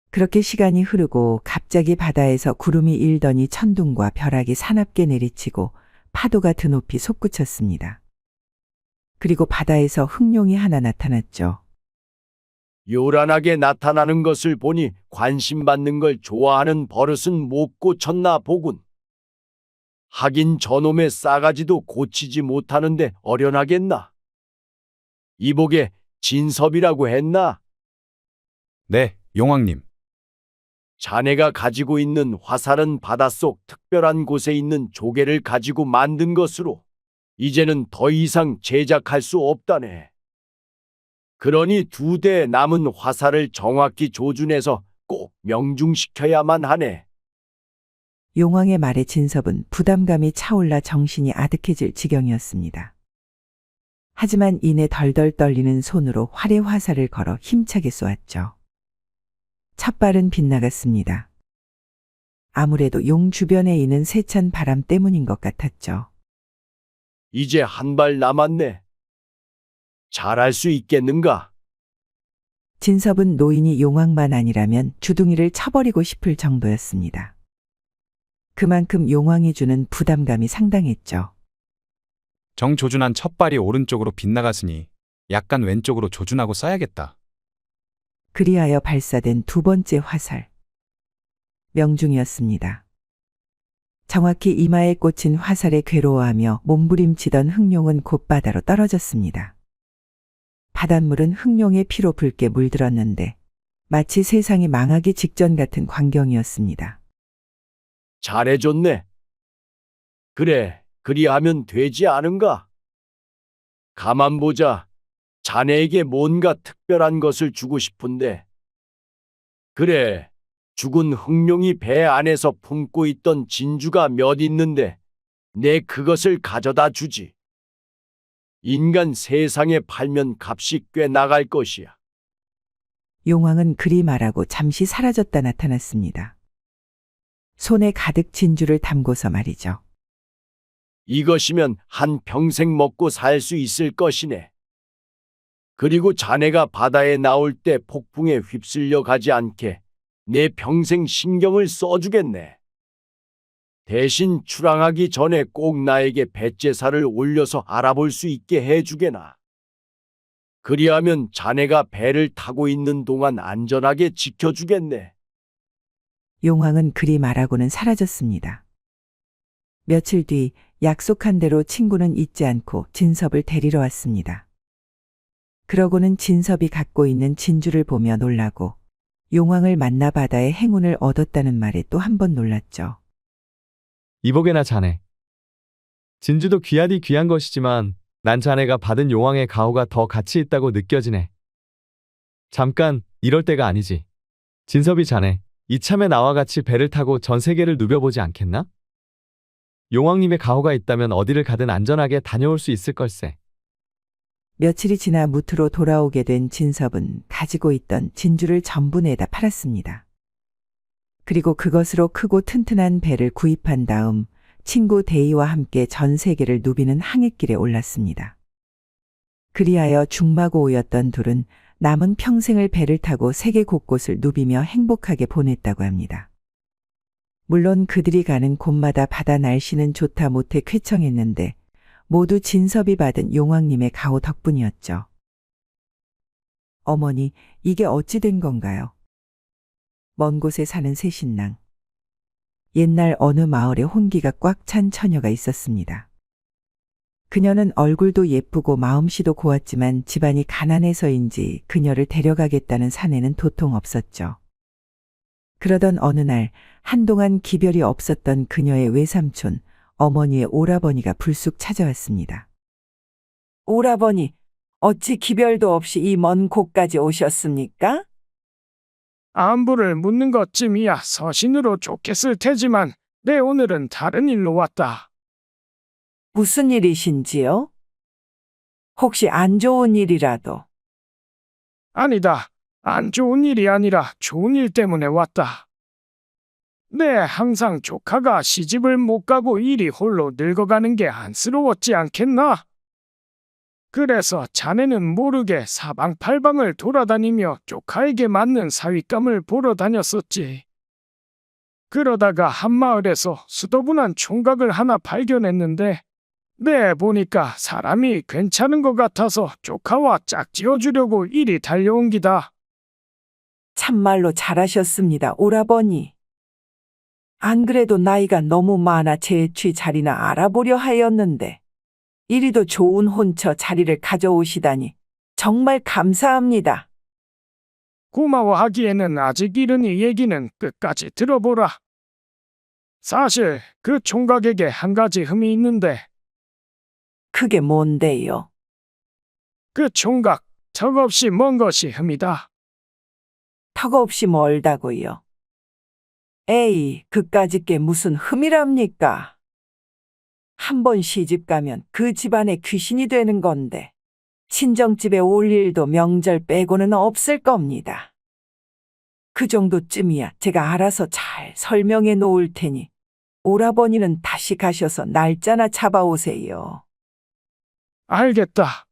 그렇게 시간이 흐르고 갑자기 바다에서 구름이 일더니 천둥과 벼락이 사납게 내리치고 파도가 드높이 솟구쳤습니다. 그리고 바다에서 흑룡이 하나 나타났죠. 요란하게 나타나는 것을 보니 관심받는 걸 좋아하는 버릇은 못 고쳤나 보군. 하긴 저놈의 싸가지도 고치지 못하는데 어련하겠나. 이복에 진섭이라고 했나? 네, 용왕님. 자네가 가지고 있는 화살은 바닷속 특별한 곳에 있는 조개를 가지고 만든 것으로 이제는 더 이상 제작할 수 없다네. 그러니 2대 남은 화살을 정확히 조준해서 꼭 명중시켜야만 하네. 용왕의 말에 진섭은 부담감이 차올라 정신이 아득해질 지경이었습니다. 하지만 이내 덜덜 떨리는 손으로 활의 화살을 걸어 힘차게 쏘았죠. 첫 발은 빗나갔습니다. 아무래도 용 주변에 있는 세찬 바람 때문인 것 같았죠. 이제 한 발 남았네. 잘할 수 있겠는가? 진섭은 노인이 용왕만 아니라면 주둥이를 쳐버리고 싶을 정도였습니다. 그만큼 용왕이 주는 부담감이 상당했죠. 정조준한 첫 발이 오른쪽으로 빗나갔으니 약간 왼쪽으로 조준하고 쏴야겠다. 그리하여 발사된 2번째 화살. 명중이었습니다. 정확히 이마에 꽂힌 화살에 괴로워하며 몸부림치던 흑룡은 곧 바다로 떨어졌습니다. 바닷물은 흑룡의 피로 붉게 물들었는데 마치 세상이 망하기 직전 같은 광경이었습니다. 잘해줬네. 그래, 그리하면 되지 않은가? 가만 보자. 자네에게 뭔가 특별한 것을 주고 싶은데. 그래, 죽은 흑룡이 배 안에서 품고 있던 진주가 몇 있는데 내 그것을 가져다 주지. 인간 세상에 팔면 값이 꽤 나갈 것이야. 용왕은 그리 말하고 잠시 사라졌다 나타났습니다. 손에 가득 진주를 담고서 말이죠. 이것이면 한 평생 먹고 살 수 있을 것이네. 그리고 자네가 바다에 나올 때 폭풍에 휩쓸려 가지 않게 내 평생 신경을 써주겠네. 대신 출항하기 전에 꼭 나에게 뱃제사를 올려서 알아볼 수 있게 해주게나. 그리하면 자네가 배를 타고 있는 동안 안전하게 지켜주겠네. 용왕은 그리 말하고는 사라졌습니다. 며칠 뒤 약속한 대로 친구는 잊지 않고 진섭을 데리러 왔습니다. 그러고는 진섭이 갖고 있는 진주를 보며 놀라고 용왕을 만나 바다의 행운을 얻었다는 말에 또 한 번 놀랐죠. 이복에나 자네. 진주도 귀하디 귀한 것이지만 난 자네가 받은 용왕의 가호가 더 가치 있다고 느껴지네. 잠깐, 이럴 때가 아니지. 진섭이 자네, 이참에 나와 같이 배를 타고 전 세계를 누벼보지 않겠나? 용왕님의 가호가 있다면 어디를 가든 안전하게 다녀올 수 있을 걸세. 며칠이 지나 무트로 돌아오게 된 진섭은 가지고 있던 진주를 전부 내다 팔았습니다. 그리고 그것으로 크고 튼튼한 배를 구입한 다음 친구 데이와 함께 전 세계를 누비는 항해길에 올랐습니다. 그리하여 중마고우였던 둘은 남은 평생을 배를 타고 세계 곳곳을 누비며 행복하게 보냈다고 합니다. 물론 그들이 가는 곳마다 바다 날씨는 좋다 못해 쾌청했는데 모두 진섭이 받은 용왕님의 가호 덕분이었죠. 어머니, 이게 어찌 된 건가요? 먼 곳에 사는 새신랑. 옛날 어느 마을에 혼기가 꽉 찬 처녀가 있었습니다. 그녀는 얼굴도 예쁘고 마음씨도 고왔지만 집안이 가난해서인지 그녀를 데려가겠다는 사내는 도통 없었죠. 그러던 어느 날 한동안 기별이 없었던 그녀의 외삼촌, 어머니의 오라버니가 불쑥 찾아왔습니다. 오라버니, 어찌 기별도 없이 이 먼 곳까지 오셨습니까? 안부를 묻는 것쯤이야 서신으로 좋겠을 테지만 내 오늘은 다른 일로 왔다. 무슨 일이신지요? 혹시 안 좋은 일이라도? 아니다. 안 좋은 일이 아니라 좋은 일 때문에 왔다. 항상 조카가 시집을 못 가고 일이 홀로 늙어가는 게 안쓰러웠지 않겠나? 그래서 자네는 모르게 사방팔방을 돌아다니며 조카에게 맞는 사윗감을 보러 다녔었지. 그러다가 한마을에서 수더분한 총각을 하나 발견했는데 보니까 사람이 괜찮은 것 같아서 조카와 짝지어주려고 일이 달려온 기다. 참말로 잘하셨습니다, 오라버니. 안 그래도 나이가 너무 많아 제취 자리나 알아보려 하였는데 이리도 좋은 혼처 자리를 가져오시다니 정말 감사합니다. 고마워하기에는 아직 이르니 얘기는 끝까지 들어보라. 사실 그 총각에게 한 가지 흠이 있는데 그게 뭔데요? 그 총각 턱없이 먼 것이 흠이다. 턱없이 멀다고요? 에이, 그까짓 게 무슨 흠이랍니까? 한 번 시집 가면 그 집안의 귀신이 되는 건데 친정집에 올 일도 명절 빼고는 없을 겁니다. 그 정도쯤이야 제가 알아서 잘 설명해 놓을 테니 오라버니는 다시 가셔서 날짜나 잡아오세요. 알겠다.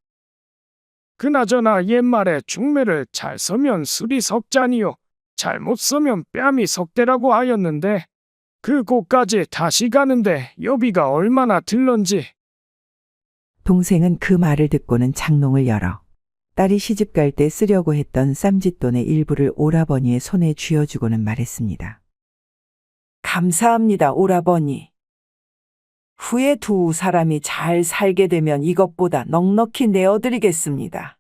그나저나 옛말에 중매를 잘 서면 술이 석잔이요 잘못 서면 뺨이 석대라고 하였는데 그곳까지 다시 가는데 여비가 얼마나 들런지. 동생은 그 말을 듣고는 장롱을 열어 딸이 시집 갈 때 쓰려고 했던 쌈짓돈의 일부를 오라버니의 손에 쥐어주고는 말했습니다. 감사합니다, 오라버니. 후에 두 사람이 잘 살게 되면 이것보다 넉넉히 내어드리겠습니다.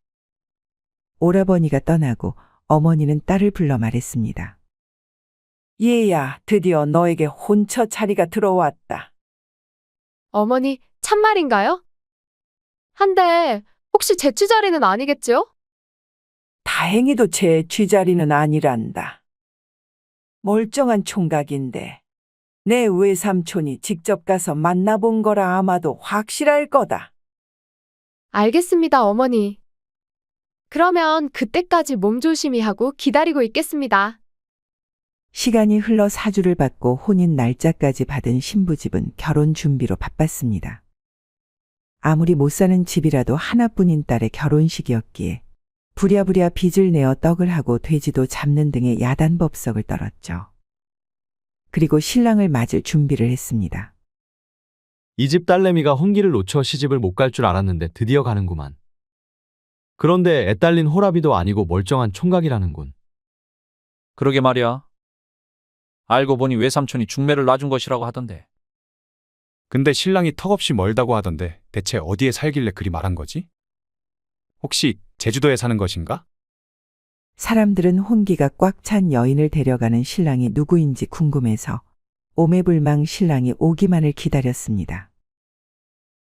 오라버니가 떠나고 어머니는 딸을 불러 말했습니다. 얘야, 드디어 너에게 혼처 자리가 들어왔다. 어머니, 참말인가요? 한데 혹시 제 취자리는 아니겠지요? 다행히도 제 쥐자리는 아니란다. 멀쩡한 총각인데 내 외삼촌이 직접 가서 만나본 거라 아마도 확실할 거다. 알겠습니다, 어머니. 그러면 그때까지 몸조심히 하고 기다리고 있겠습니다. 시간이 흘러 사주를 받고 혼인 날짜까지 받은 신부집은 결혼 준비로 바빴습니다. 아무리 못 사는 집이라도 하나뿐인 딸의 결혼식이었기에 부랴부랴 빚을 내어 떡을 하고 돼지도 잡는 등의 야단법석을 떨었죠. 그리고 신랑을 맞을 준비를 했습니다. 이 집 딸내미가 혼기를 놓쳐 시집을 못 갈 줄 알았는데 드디어 가는구만. 그런데 애딸린 호라비도 아니고 멀쩡한 총각이라는군. 그러게 말이야. 알고 보니 외삼촌이 중매를 놔준 것이라고 하던데. 근데 신랑이 턱없이 멀다고 하던데 대체 어디에 살길래 그리 말한 거지? 혹시 제주도에 사는 것인가? 사람들은 혼기가 꽉 찬 여인을 데려가는 신랑이 누구인지 궁금해서 오매불망 신랑이 오기만을 기다렸습니다.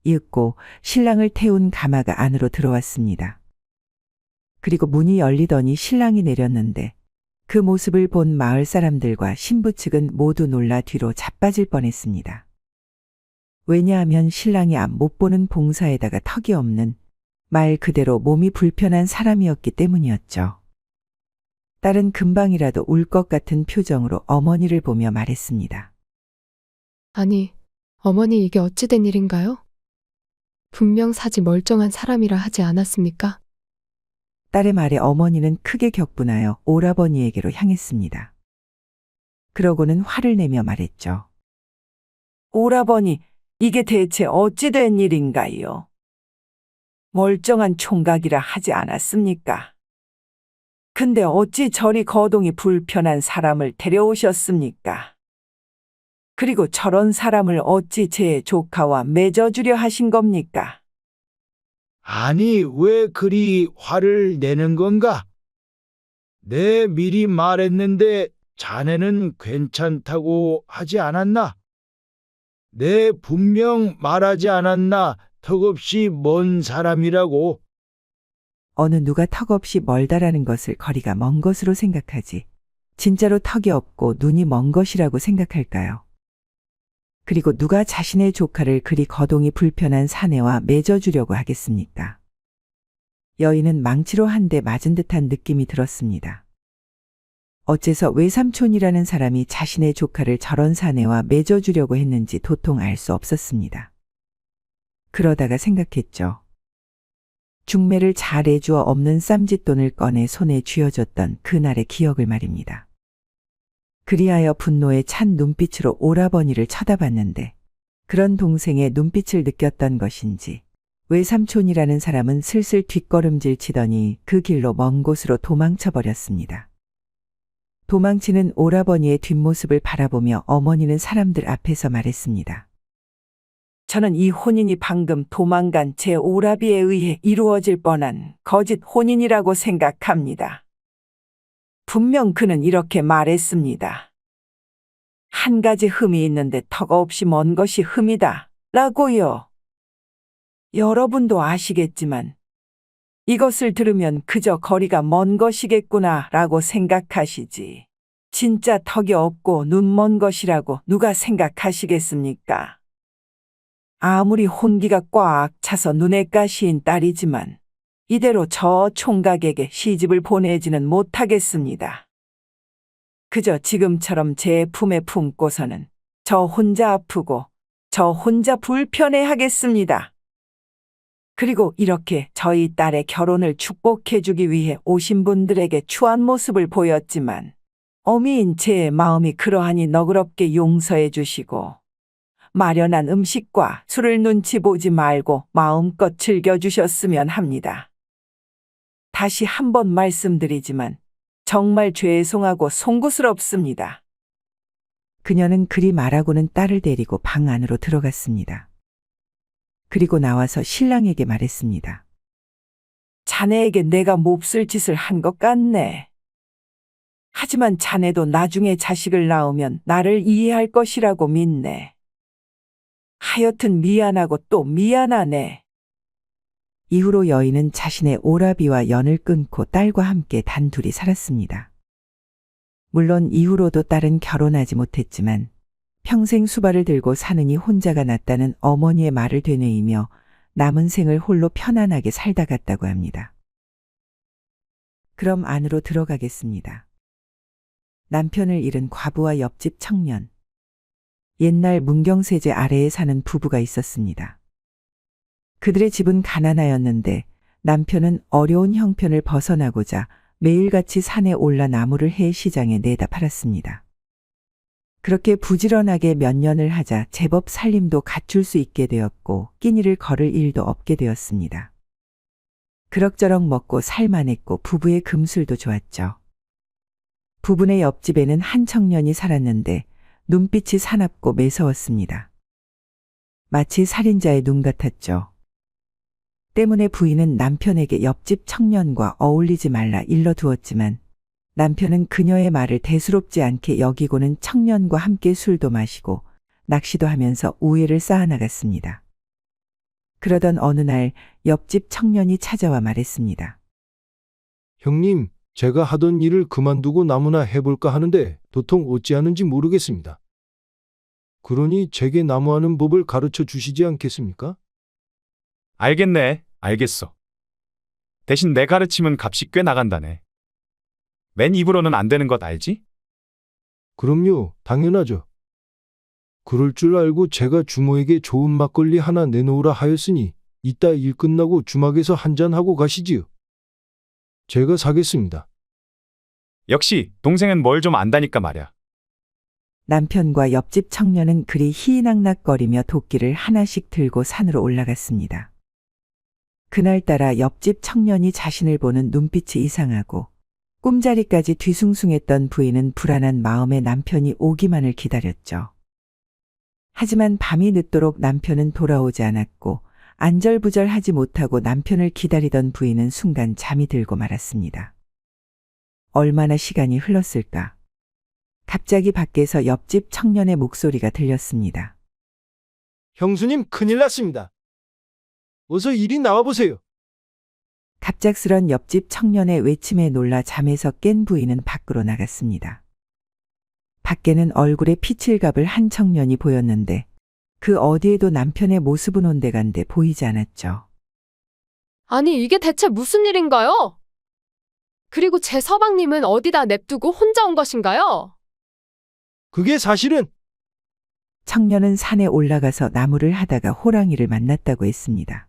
이윽고 신랑을 태운 가마가 안으로 들어왔습니다. 그리고 문이 열리더니 신랑이 내렸는데 그 모습을 본 마을 사람들과 신부 측은 모두 놀라 뒤로 자빠질 뻔했습니다. 왜냐하면 신랑이 앞 못 보는 봉사에다가 턱이 없는 말 그대로 몸이 불편한 사람이었기 때문이었죠. 딸은 금방이라도 울 것 같은 표정으로 어머니를 보며 말했습니다. 아니, 어머니 이게 어찌 된 일인가요? 분명 사지 멀쩡한 사람이라 하지 않았습니까? 딸의 말에 어머니는 크게 격분하여 오라버니에게로 향했습니다. 그러고는 화를 내며 말했죠. 오라버니, 이게 대체 어찌 된 일인가요? 멀쩡한 총각이라 하지 않았습니까? 근데 어찌 저리 거동이 불편한 사람을 데려오셨습니까? 그리고 저런 사람을 어찌 제 조카와 맺어주려 하신 겁니까? 아니, 왜 그리 화를 내는 건가? 내 미리 말했는데 자네는 괜찮다고 하지 않았나? 내 분명 말하지 않았나? 턱없이 먼 사람이라고. 어느 누가 턱없이 멀다라는 것을 거리가 먼 것으로 생각하지 진짜로 턱이 없고 눈이 먼 것이라고 생각할까요? 그리고 누가 자신의 조카를 그리 거동이 불편한 사내와 맺어주려고 하겠습니까? 여인은 망치로 한 대 맞은 듯한 느낌이 들었습니다. 어째서 외삼촌이라는 사람이 자신의 조카를 저런 사내와 맺어주려고 했는지 도통 알 수 없었습니다. 그러다가 생각했죠. 중매를 잘 해주어 없는 쌈짓돈을 꺼내 손에 쥐어줬던 그날의 기억을 말입니다. 그리하여 분노에 찬 눈빛으로 오라버니를 쳐다봤는데 그런 동생의 눈빛을 느꼈던 것인지 외삼촌이라는 사람은 슬슬 뒷걸음질 치더니 그 길로 먼 곳으로 도망쳐 버렸습니다. 도망치는 오라버니의 뒷모습을 바라보며 어머니는 사람들 앞에서 말했습니다. 저는 이 혼인이 방금 도망간 제 오라비에 의해 이루어질 뻔한 거짓 혼인이라고 생각합니다. 분명 그는 이렇게 말했습니다. 한 가지 흠이 있는데 턱없이 먼 것이 흠이다. 라고요. 여러분도 아시겠지만 이것을 들으면 그저 거리가 먼 것이겠구나 라고 생각하시지. 진짜 턱이 없고 눈 먼 것이라고 누가 생각하시겠습니까? 아무리 혼기가 꽉 차서 눈에 가시인 딸이지만 이대로 저 총각에게 시집을 보내지는 못하겠습니다. 그저 지금처럼 제 품에 품고서는 저 혼자 아프고 저 혼자 불편해하겠습니다. 그리고 이렇게 저희 딸의 결혼을 축복해주기 위해 오신 분들에게 추한 모습을 보였지만 어미인 제 마음이 그러하니 너그럽게 용서해 주시고 마련한 음식과 술을 눈치 보지 말고 마음껏 즐겨주셨으면 합니다. 다시 한번 말씀드리지만 정말 죄송하고 송구스럽습니다. 그녀는 그리 말하고는 딸을 데리고 방 안으로 들어갔습니다. 그리고 나와서 신랑에게 말했습니다. 자네에게 내가 몹쓸 짓을 한 것 같네. 하지만 자네도 나중에 자식을 낳으면 나를 이해할 것이라고 믿네. 하여튼 미안하고 또 미안하네. 이후로 여인은 자신의 오라비와 연을 끊고 딸과 함께 단둘이 살았습니다. 물론 이후로도 딸은 결혼하지 못했지만 평생 수발을 들고 사느니 혼자가 낫다는 어머니의 말을 되뇌이며 남은 생을 홀로 편안하게 살다 갔다고 합니다. 그럼 안으로 들어가겠습니다. 남편을 잃은 과부와 옆집 청년. 옛날 문경세제 아래에 사는 부부가 있었습니다. 그들의 집은 가난하였는데 남편은 어려운 형편을 벗어나고자 매일같이 산에 올라 나무를 해 시장에 내다 팔았습니다. 그렇게 부지런하게 몇 년을 하자 제법 살림도 갖출 수 있게 되었고 끼니를 걸을 일도 없게 되었습니다. 그럭저럭 먹고 살만했고 부부의 금술도 좋았죠. 부부네 옆집에는 한 청년이 살았는데 눈빛이 사납고 매서웠습니다. 마치 살인자의 눈 같았죠. 때문에 부인은 남편에게 옆집 청년과 어울리지 말라 일러두었지만 남편은 그녀의 말을 대수롭지 않게 여기고는 청년과 함께 술도 마시고 낚시도 하면서 우애를 쌓아나갔습니다. 그러던 어느 날 옆집 청년이 찾아와 말했습니다. 형님, 제가 하던 일을 그만두고 나무나 해볼까 하는데 도통 어찌하는지 모르겠습니다. 그러니 제게 나무하는 법을 가르쳐 주시지 않겠습니까? 알겠네. 알겠어. 대신 내 가르침은 값이 꽤 나간다네. 맨 입으로는 안 되는 것 알지? 그럼요, 당연하죠. 그럴 줄 알고 제가 주모에게 좋은 막걸리 하나 내놓으라 하였으니 이따 일 끝나고 주막에서 한잔하고 가시지요. 제가 사겠습니다. 역시 동생은 뭘 좀 안다니까 말야. 남편과 옆집 청년은 그리 희낙낙거리며 도끼를 하나씩 들고 산으로 올라갔습니다. 그날따라 옆집 청년이 자신을 보는 눈빛이 이상하고 꿈자리까지 뒤숭숭했던 부인은 불안한 마음에 남편이 오기만을 기다렸죠. 하지만 밤이 늦도록 남편은 돌아오지 않았고 안절부절하지 못하고 남편을 기다리던 부인은 순간 잠이 들고 말았습니다. 얼마나 시간이 흘렀을까? 갑자기 밖에서 옆집 청년의 목소리가 들렸습니다. 형수님, 큰일 났습니다. 어서 이리 나와보세요. 갑작스런 옆집 청년의 외침에 놀라 잠에서 깬 부인은 밖으로 나갔습니다. 밖에는 얼굴에 피칠갑을 한 청년이 보였는데 그 어디에도 남편의 모습은 온데간데 보이지 않았죠. 아니, 이게 대체 무슨 일인가요? 그리고 제 서방님은 어디다 냅두고 혼자 온 것인가요? 그게 사실은 청년은 산에 올라가서 나무를 하다가 호랑이를 만났다고 했습니다.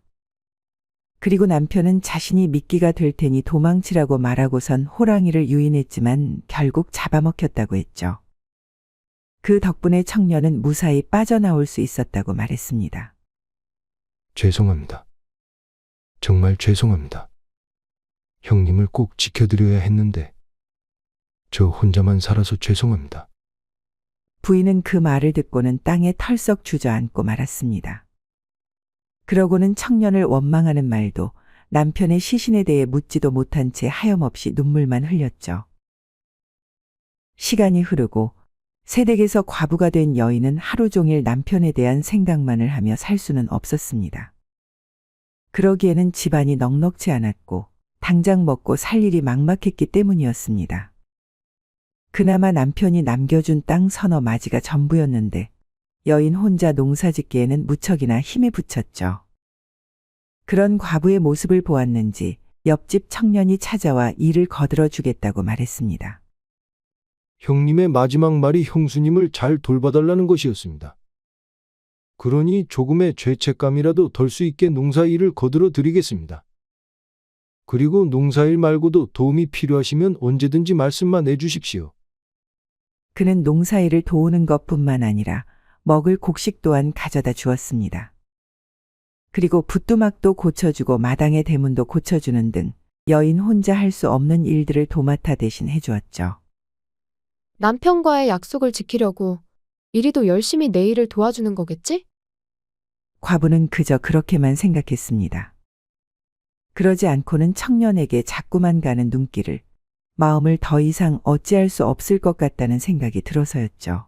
그리고 남편은 자신이 미끼가 될 테니 도망치라고 말하고선 호랑이를 유인했지만 결국 잡아먹혔다고 했죠. 그 덕분에 청년은 무사히 빠져나올 수 있었다고 말했습니다. 죄송합니다. 정말 죄송합니다. 형님을 꼭 지켜드려야 했는데 저 혼자만 살아서 죄송합니다. 부인은 그 말을 듣고는 땅에 털썩 주저앉고 말았습니다. 그러고는 청년을 원망하는 말도 남편의 시신에 대해 묻지도 못한 채 하염없이 눈물만 흘렸죠. 시간이 흐르고 새댁에서 과부가 된 여인은 하루 종일 남편에 대한 생각만을 하며 살 수는 없었습니다. 그러기에는 집안이 넉넉지 않았고 당장 먹고 살 일이 막막했기 때문이었습니다. 그나마 남편이 남겨준 땅 서너 마지가 전부였는데 여인 혼자 농사 짓기에는 무척이나 힘이 붙였죠. 그런 과부의 모습을 보았는지 옆집 청년이 찾아와 일을 거들어 주겠다고 말했습니다. 형님의 마지막 말이 형수님을 잘 돌봐달라는 것이었습니다. 그러니 조금의 죄책감이라도 덜 수 있게 농사일을 거들어 드리겠습니다. 그리고 농사일 말고도 도움이 필요하시면 언제든지 말씀만 해주십시오. 그는 농사일을 도우는 것뿐만 아니라 먹을 곡식 또한 가져다 주었습니다. 그리고 붓두막도 고쳐주고 마당의 대문도 고쳐주는 등 여인 혼자 할 수 없는 일들을 도맡아 대신 해주었죠. 남편과의 약속을 지키려고 이리도 열심히 내 일을 도와주는 거겠지? 과부는 그저 그렇게만 생각했습니다. 그러지 않고는 청년에게 자꾸만 가는 눈길을 마음을 더 이상 어찌할 수 없을 것 같다는 생각이 들어서였죠.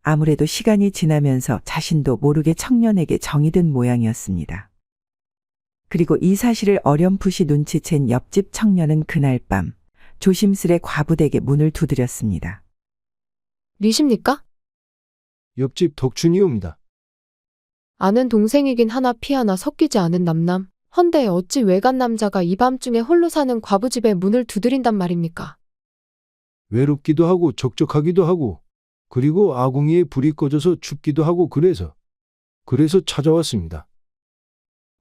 아무래도 시간이 지나면서 자신도 모르게 청년에게 정이 든 모양이었습니다. 그리고 이 사실을 어렴풋이 눈치챈 옆집 청년은 그날 밤 조심스레 과부댁에 문을 두드렸습니다. 리십니까? 옆집 덕춘이옵니다. 아는 동생이긴 하나 피 하나 섞이지 않은 남남. 헌데 어찌 외간 남자가 이 밤중에 홀로 사는 과부집에 문을 두드린단 말입니까? 외롭기도 하고 적적하기도 하고 그리고 아궁이에 불이 꺼져서 춥기도 하고 그래서 찾아왔습니다.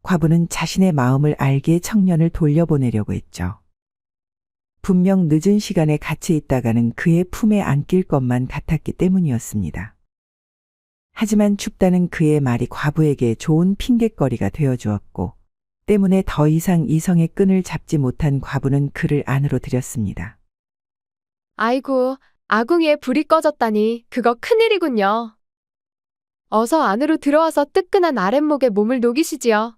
과부는 자신의 마음을 알기에 청년을 돌려보내려고 했죠. 분명 늦은 시간에 같이 있다가는 그의 품에 안길 것만 같았기 때문이었습니다. 하지만 춥다는 그의 말이 과부에게 좋은 핑곗거리가 되어주었고 때문에 더 이상 이성의 끈을 잡지 못한 과부는 그를 안으로 들였습니다. 아이고, 아궁이에 불이 꺼졌다니 그거 큰일이군요. 어서 안으로 들어와서 뜨끈한 아랫목에 몸을 녹이시지요.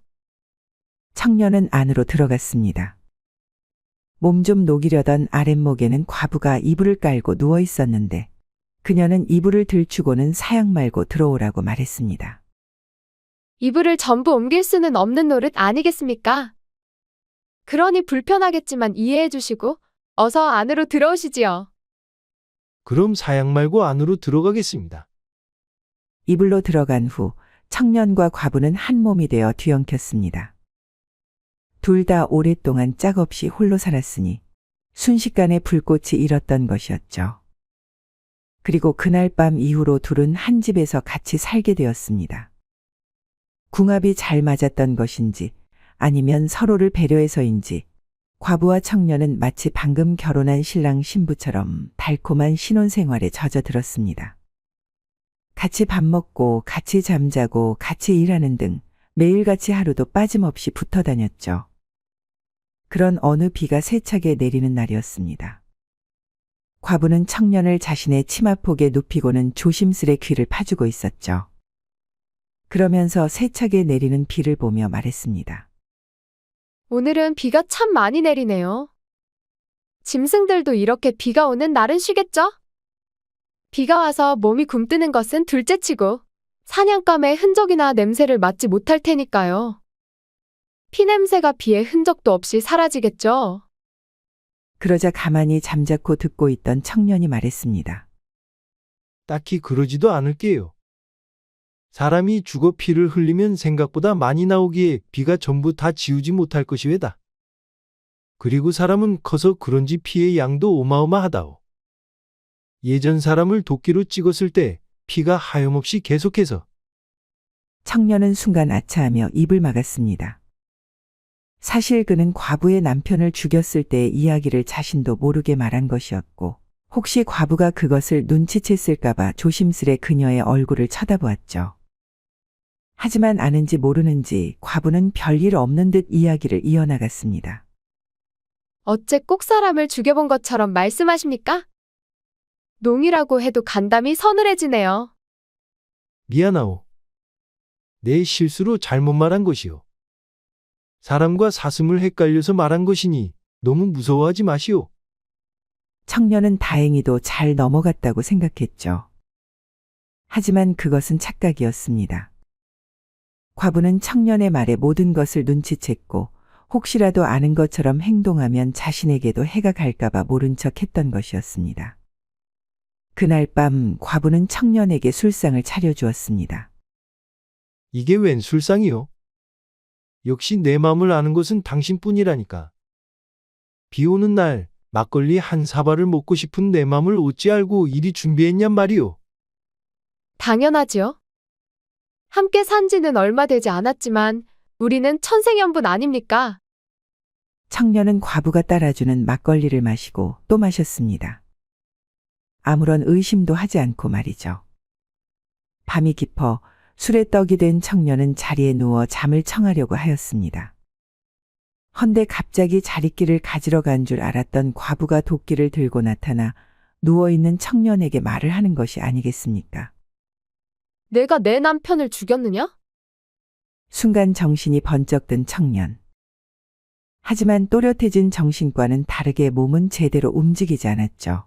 청년은 안으로 들어갔습니다. 몸 좀 녹이려던 아랫목에는 과부가 이불을 깔고 누워 있었는데 그녀는 이불을 들추고는 사양 말고 들어오라고 말했습니다. 이불을 전부 옮길 수는 없는 노릇 아니겠습니까? 그러니 불편하겠지만 이해해 주시고 어서 안으로 들어오시지요. 그럼 사양 말고 안으로 들어가겠습니다. 이불로 들어간 후 청년과 과부는 한 몸이 되어 뒤엉켰습니다. 둘 다 오랫동안 짝없이 홀로 살았으니 순식간에 불꽃이 일었던 것이었죠. 그리고 그날 밤 이후로 둘은 한 집에서 같이 살게 되었습니다. 궁합이 잘 맞았던 것인지 아니면 서로를 배려해서인지 과부와 청년은 마치 방금 결혼한 신랑 신부처럼 달콤한 신혼생활에 젖어들었습니다. 같이 밥 먹고 같이 잠자고 같이 일하는 등 매일같이 하루도 빠짐없이 붙어 다녔죠. 그런 어느 비가 세차게 내리는 날이었습니다. 과부는 청년을 자신의 치마폭에 눕히고는 조심스레 귀를 파주고 있었죠. 그러면서 세차게 내리는 비를 보며 말했습니다. 오늘은 비가 참 많이 내리네요. 짐승들도 이렇게 비가 오는 날은 쉬겠죠? 비가 와서 몸이 굼뜨는 것은 둘째치고 사냥감의 흔적이나 냄새를 맡지 못할 테니까요. 피냄새가 비의 흔적도 없이 사라지겠죠? 그러자 가만히 잠자코 듣고 있던 청년이 말했습니다. 딱히 그러지도 않을게요. 사람이 죽어 피를 흘리면 생각보다 많이 나오기에 비가 전부 다 지우지 못할 것이외다. 그리고 사람은 커서 그런지 피의 양도 어마어마하다오. 예전 사람을 도끼로 찍었을 때 피가 하염없이 계속해서. 청년은 순간 아차하며 입을 막았습니다. 사실 그는 과부의 남편을 죽였을 때의 이야기를 자신도 모르게 말한 것이었고, 혹시 과부가 그것을 눈치챘을까봐 조심스레 그녀의 얼굴을 쳐다보았죠. 하지만 아는지 모르는지 과부는 별일 없는 듯 이야기를 이어나갔습니다. 어째 꼭 사람을 죽여본 것처럼 말씀하십니까? 농이라고 해도 간담이 서늘해지네요. 미안하오. 내 실수로 잘못 말한 것이오. 사람과 사슴을 헷갈려서 말한 것이니 너무 무서워하지 마시오. 청년은 다행히도 잘 넘어갔다고 생각했죠. 하지만 그것은 착각이었습니다. 과부는 청년의 말에 모든 것을 눈치챘고 혹시라도 아는 것처럼 행동하면 자신에게도 해가 갈까봐 모른 척 했던 것이었습니다. 그날 밤 과부는 청년에게 술상을 차려주었습니다. 이게 웬 술상이요? 역시 내 마음을 아는 것은 당신뿐이라니까. 비 오는 날 막걸리 한 사발을 먹고 싶은 내 마음을 어찌 알고 이리 준비했냔 말이오. 당연하지요. 함께 산 지는 얼마 되지 않았지만 우리는 천생연분 아닙니까? 청년은 과부가 따라주는 막걸리를 마시고 또 마셨습니다. 아무런 의심도 하지 않고 말이죠. 밤이 깊어 술에 떡이 된 청년은 자리에 누워 잠을 청하려고 하였습니다. 헌데 갑자기 자리끼를 가지러 간 줄 알았던 과부가 도끼를 들고 나타나 누워있는 청년에게 말을 하는 것이 아니겠습니까? 내가 내 남편을 죽였느냐? 순간 정신이 번쩍 든 청년. 하지만 또렷해진 정신과는 다르게 몸은 제대로 움직이지 않았죠.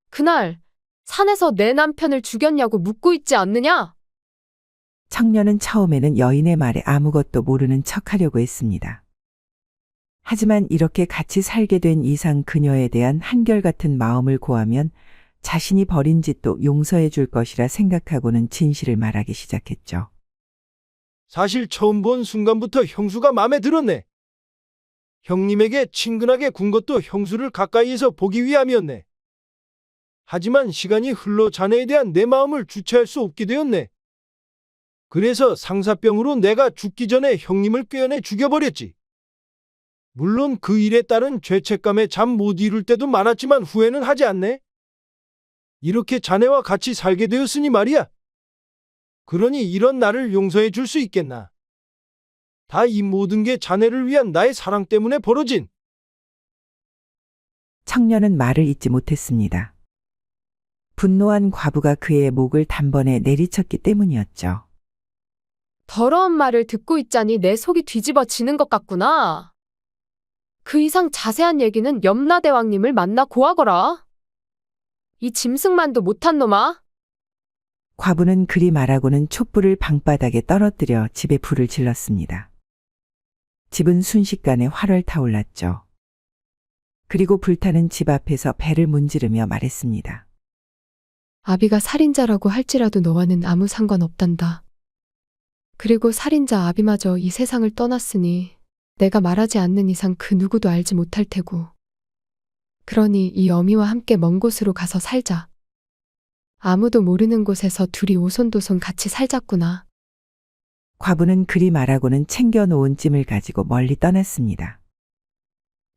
그날 산에서 내 남편을 죽였냐고 묻고 있지 않느냐? 청년은 처음에는 여인의 말에 아무것도 모르는 척하려고 했습니다. 하지만 이렇게 같이 살게 된 이상 그녀에 대한 한결같은 마음을 고하면 자신이 벌인 짓도 용서해 줄 것이라 생각하고는 진실을 말하기 시작했죠. 사실 처음 본 순간부터 형수가 마음에 들었네. 형님에게 친근하게 군 것도 형수를 가까이에서 보기 위함이었네. 하지만 시간이 흘러 자네에 대한 내 마음을 주체할 수 없게 되었네. 그래서 상사병으로 내가 죽기 전에 형님을 꿰어내 죽여버렸지. 물론 그 일에 따른 죄책감에 잠 못 이룰 때도 많았지만 후회는 하지 않네. 이렇게 자네와 같이 살게 되었으니 말이야. 그러니 이런 나를 용서해 줄 수 있겠나. 다 이 모든 게 자네를 위한 나의 사랑 때문에 벌어진. 청년은 말을 잇지 못했습니다. 분노한 과부가 그의 목을 단번에 내리쳤기 때문이었죠. 더러운 말을 듣고 있자니 내 속이 뒤집어지는 것 같구나. 그 이상 자세한 얘기는 염라대왕님을 만나 고하거라. 이 짐승만도 못한 놈아. 과부는 그리 말하고는 촛불을 방바닥에 떨어뜨려 집에 불을 질렀습니다. 집은 순식간에 활활 타올랐죠. 그리고 불타는 집 앞에서 배를 문지르며 말했습니다. 아비가 살인자라고 할지라도 너와는 아무 상관없단다. 그리고 살인자 아비마저 이 세상을 떠났으니 내가 말하지 않는 이상 그 누구도 알지 못할 테고. 그러니 이 어미와 함께 먼 곳으로 가서 살자. 아무도 모르는 곳에서 둘이 오손도손 같이 살자꾸나. 과부는 그리 말하고는 챙겨놓은 찜을 가지고 멀리 떠났습니다.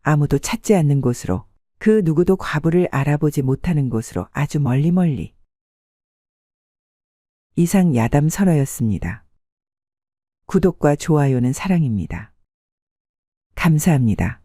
아무도 찾지 않는 곳으로, 그 누구도 과부를 알아보지 못하는 곳으로 아주 멀리. 이상 야담 설어였습니다. 구독과 좋아요는 사랑입니다. 감사합니다.